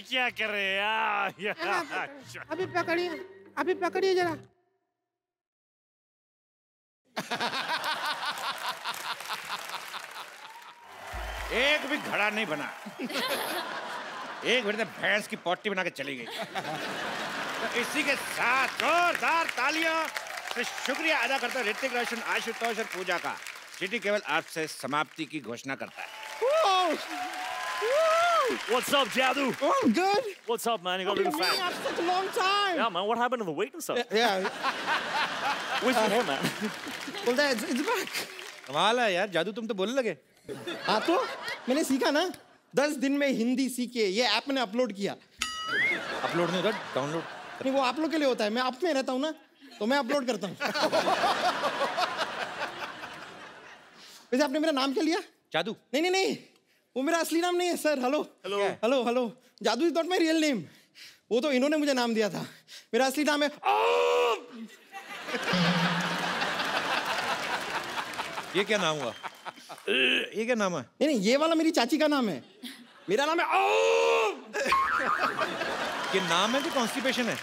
क्या कर रहे हैं? अभी पकड़िए जरा। एक भी घड़ा नहीं बना। एक मिनट में भैंस की पोटी बना के चली गई। तो इसी के साथ जोरदार तालियां से शुक्रिया अदा करता है ऋतिक रोशन, आशुतोष और पूजा का। सिटी केवल आपसे समाप्ति की घोषणा करता है। What's up, Jadoo? Oh, I'm good. What's up, man? You got a little fat. After such a long time. Yeah, man. What happened to the weight and stuff? Yeah. Where's your hair, man? Well, it's back. कमाल है यार, जादू तुम तो बोलने लगे। हाँ तो मैंने सीखा ना, 10 दिन में हिंदी सीखे। ये ऐप मैंने अपलोड किया। अपलोड नहीं होता, डाउनलोड। नहीं, वो आप लोग के लिए होता है। मैं आप में रहता हूँ ना, तो मैं अपलोड करता हूँ। वैसे आपने मेरा नाम क्या लिया? जादू। नहीं, वो मेरा असली नाम नहीं है सर। हेलो, जादू is not my real name. वो तो इन्होंने मुझे नाम दिया था। मेरा असली नाम है ये क्या नाम हुआ? ये क्या नाम है? नहीं, ये वाला मेरी चाची का नाम है। मेरा नाम है ये नाम है कि कॉन्स्टिपेशन है?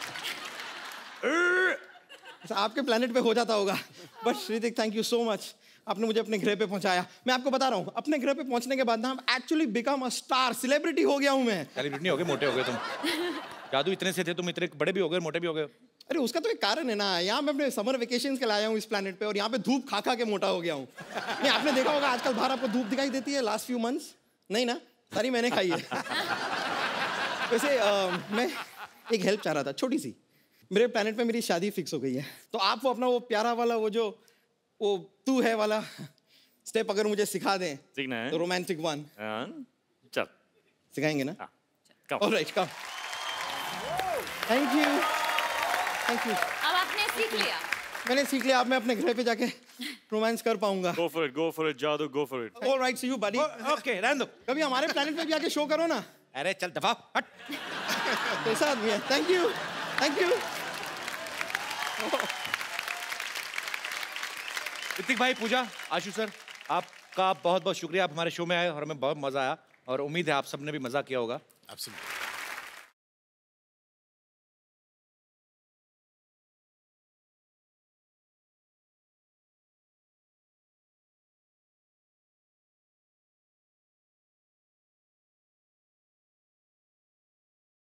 आपके प्लेनेट पे हो जाता होगा। But Hrithik, thank you so much, आपने मुझे अपने ग्रह पे पहुंचाया। मैं आपको बता रहा हूँ, अपने ग्रह पे पहुंचने के बाद ना actually become a star, celebrity हो गया हूँ मैं। सेलिब्रिटी हो गए, मोटे हो गए तुम। जादू इतने से थे, तुम इतने बड़े भी हो गए, मोटे भी हो गए। अरे उसका तो एक कारण है ना, यहाँ मैं अपने समर वेकेशन के लाया हूँ इस प्लेनेट पे, और यहाँ पे धूप खा के मोटा हो गया हूँ। नहीं, आपने देखा होगा आजकल बाहर आपको धूप दिखाई देती है लास्ट फ्यू मंथ्स? नहीं ना, सारी मैंने खाई है। वैसे मैं एक हेल्प चाह रहा था, छोटी सी। मेरे प्लेनेट पे मेरी शादी फिक्स हो गई है, तो आप वो अपना वो प्यारा वाला वो तू है वाला स्टेप अगर मुझे सिखा दें, सीखना है? तो रोमांटिक वन। चल सिखाएंगे ना? Alright, come. Thank you. अब आपने सीख लिया। मैंने सीख लिया। अब मैं अपने घर पे जाके रोमांस कर पाऊंगा। Go for it, जादू, go for it. All right, see you, buddy. Okay, रहने दो। कभी हमारे प्लेनेट पे भी आके शो करो ना। अरे चल दफा हट। कैसा आदमी है? Thank you. ऋतिक भाई, पूजा, आशु सर, आपका बहुत बहुत शुक्रिया। आप हमारे शो में आए और हमें बहुत मजा आया, और उम्मीद है आप सबने भी मजा किया होगा। Absolutely.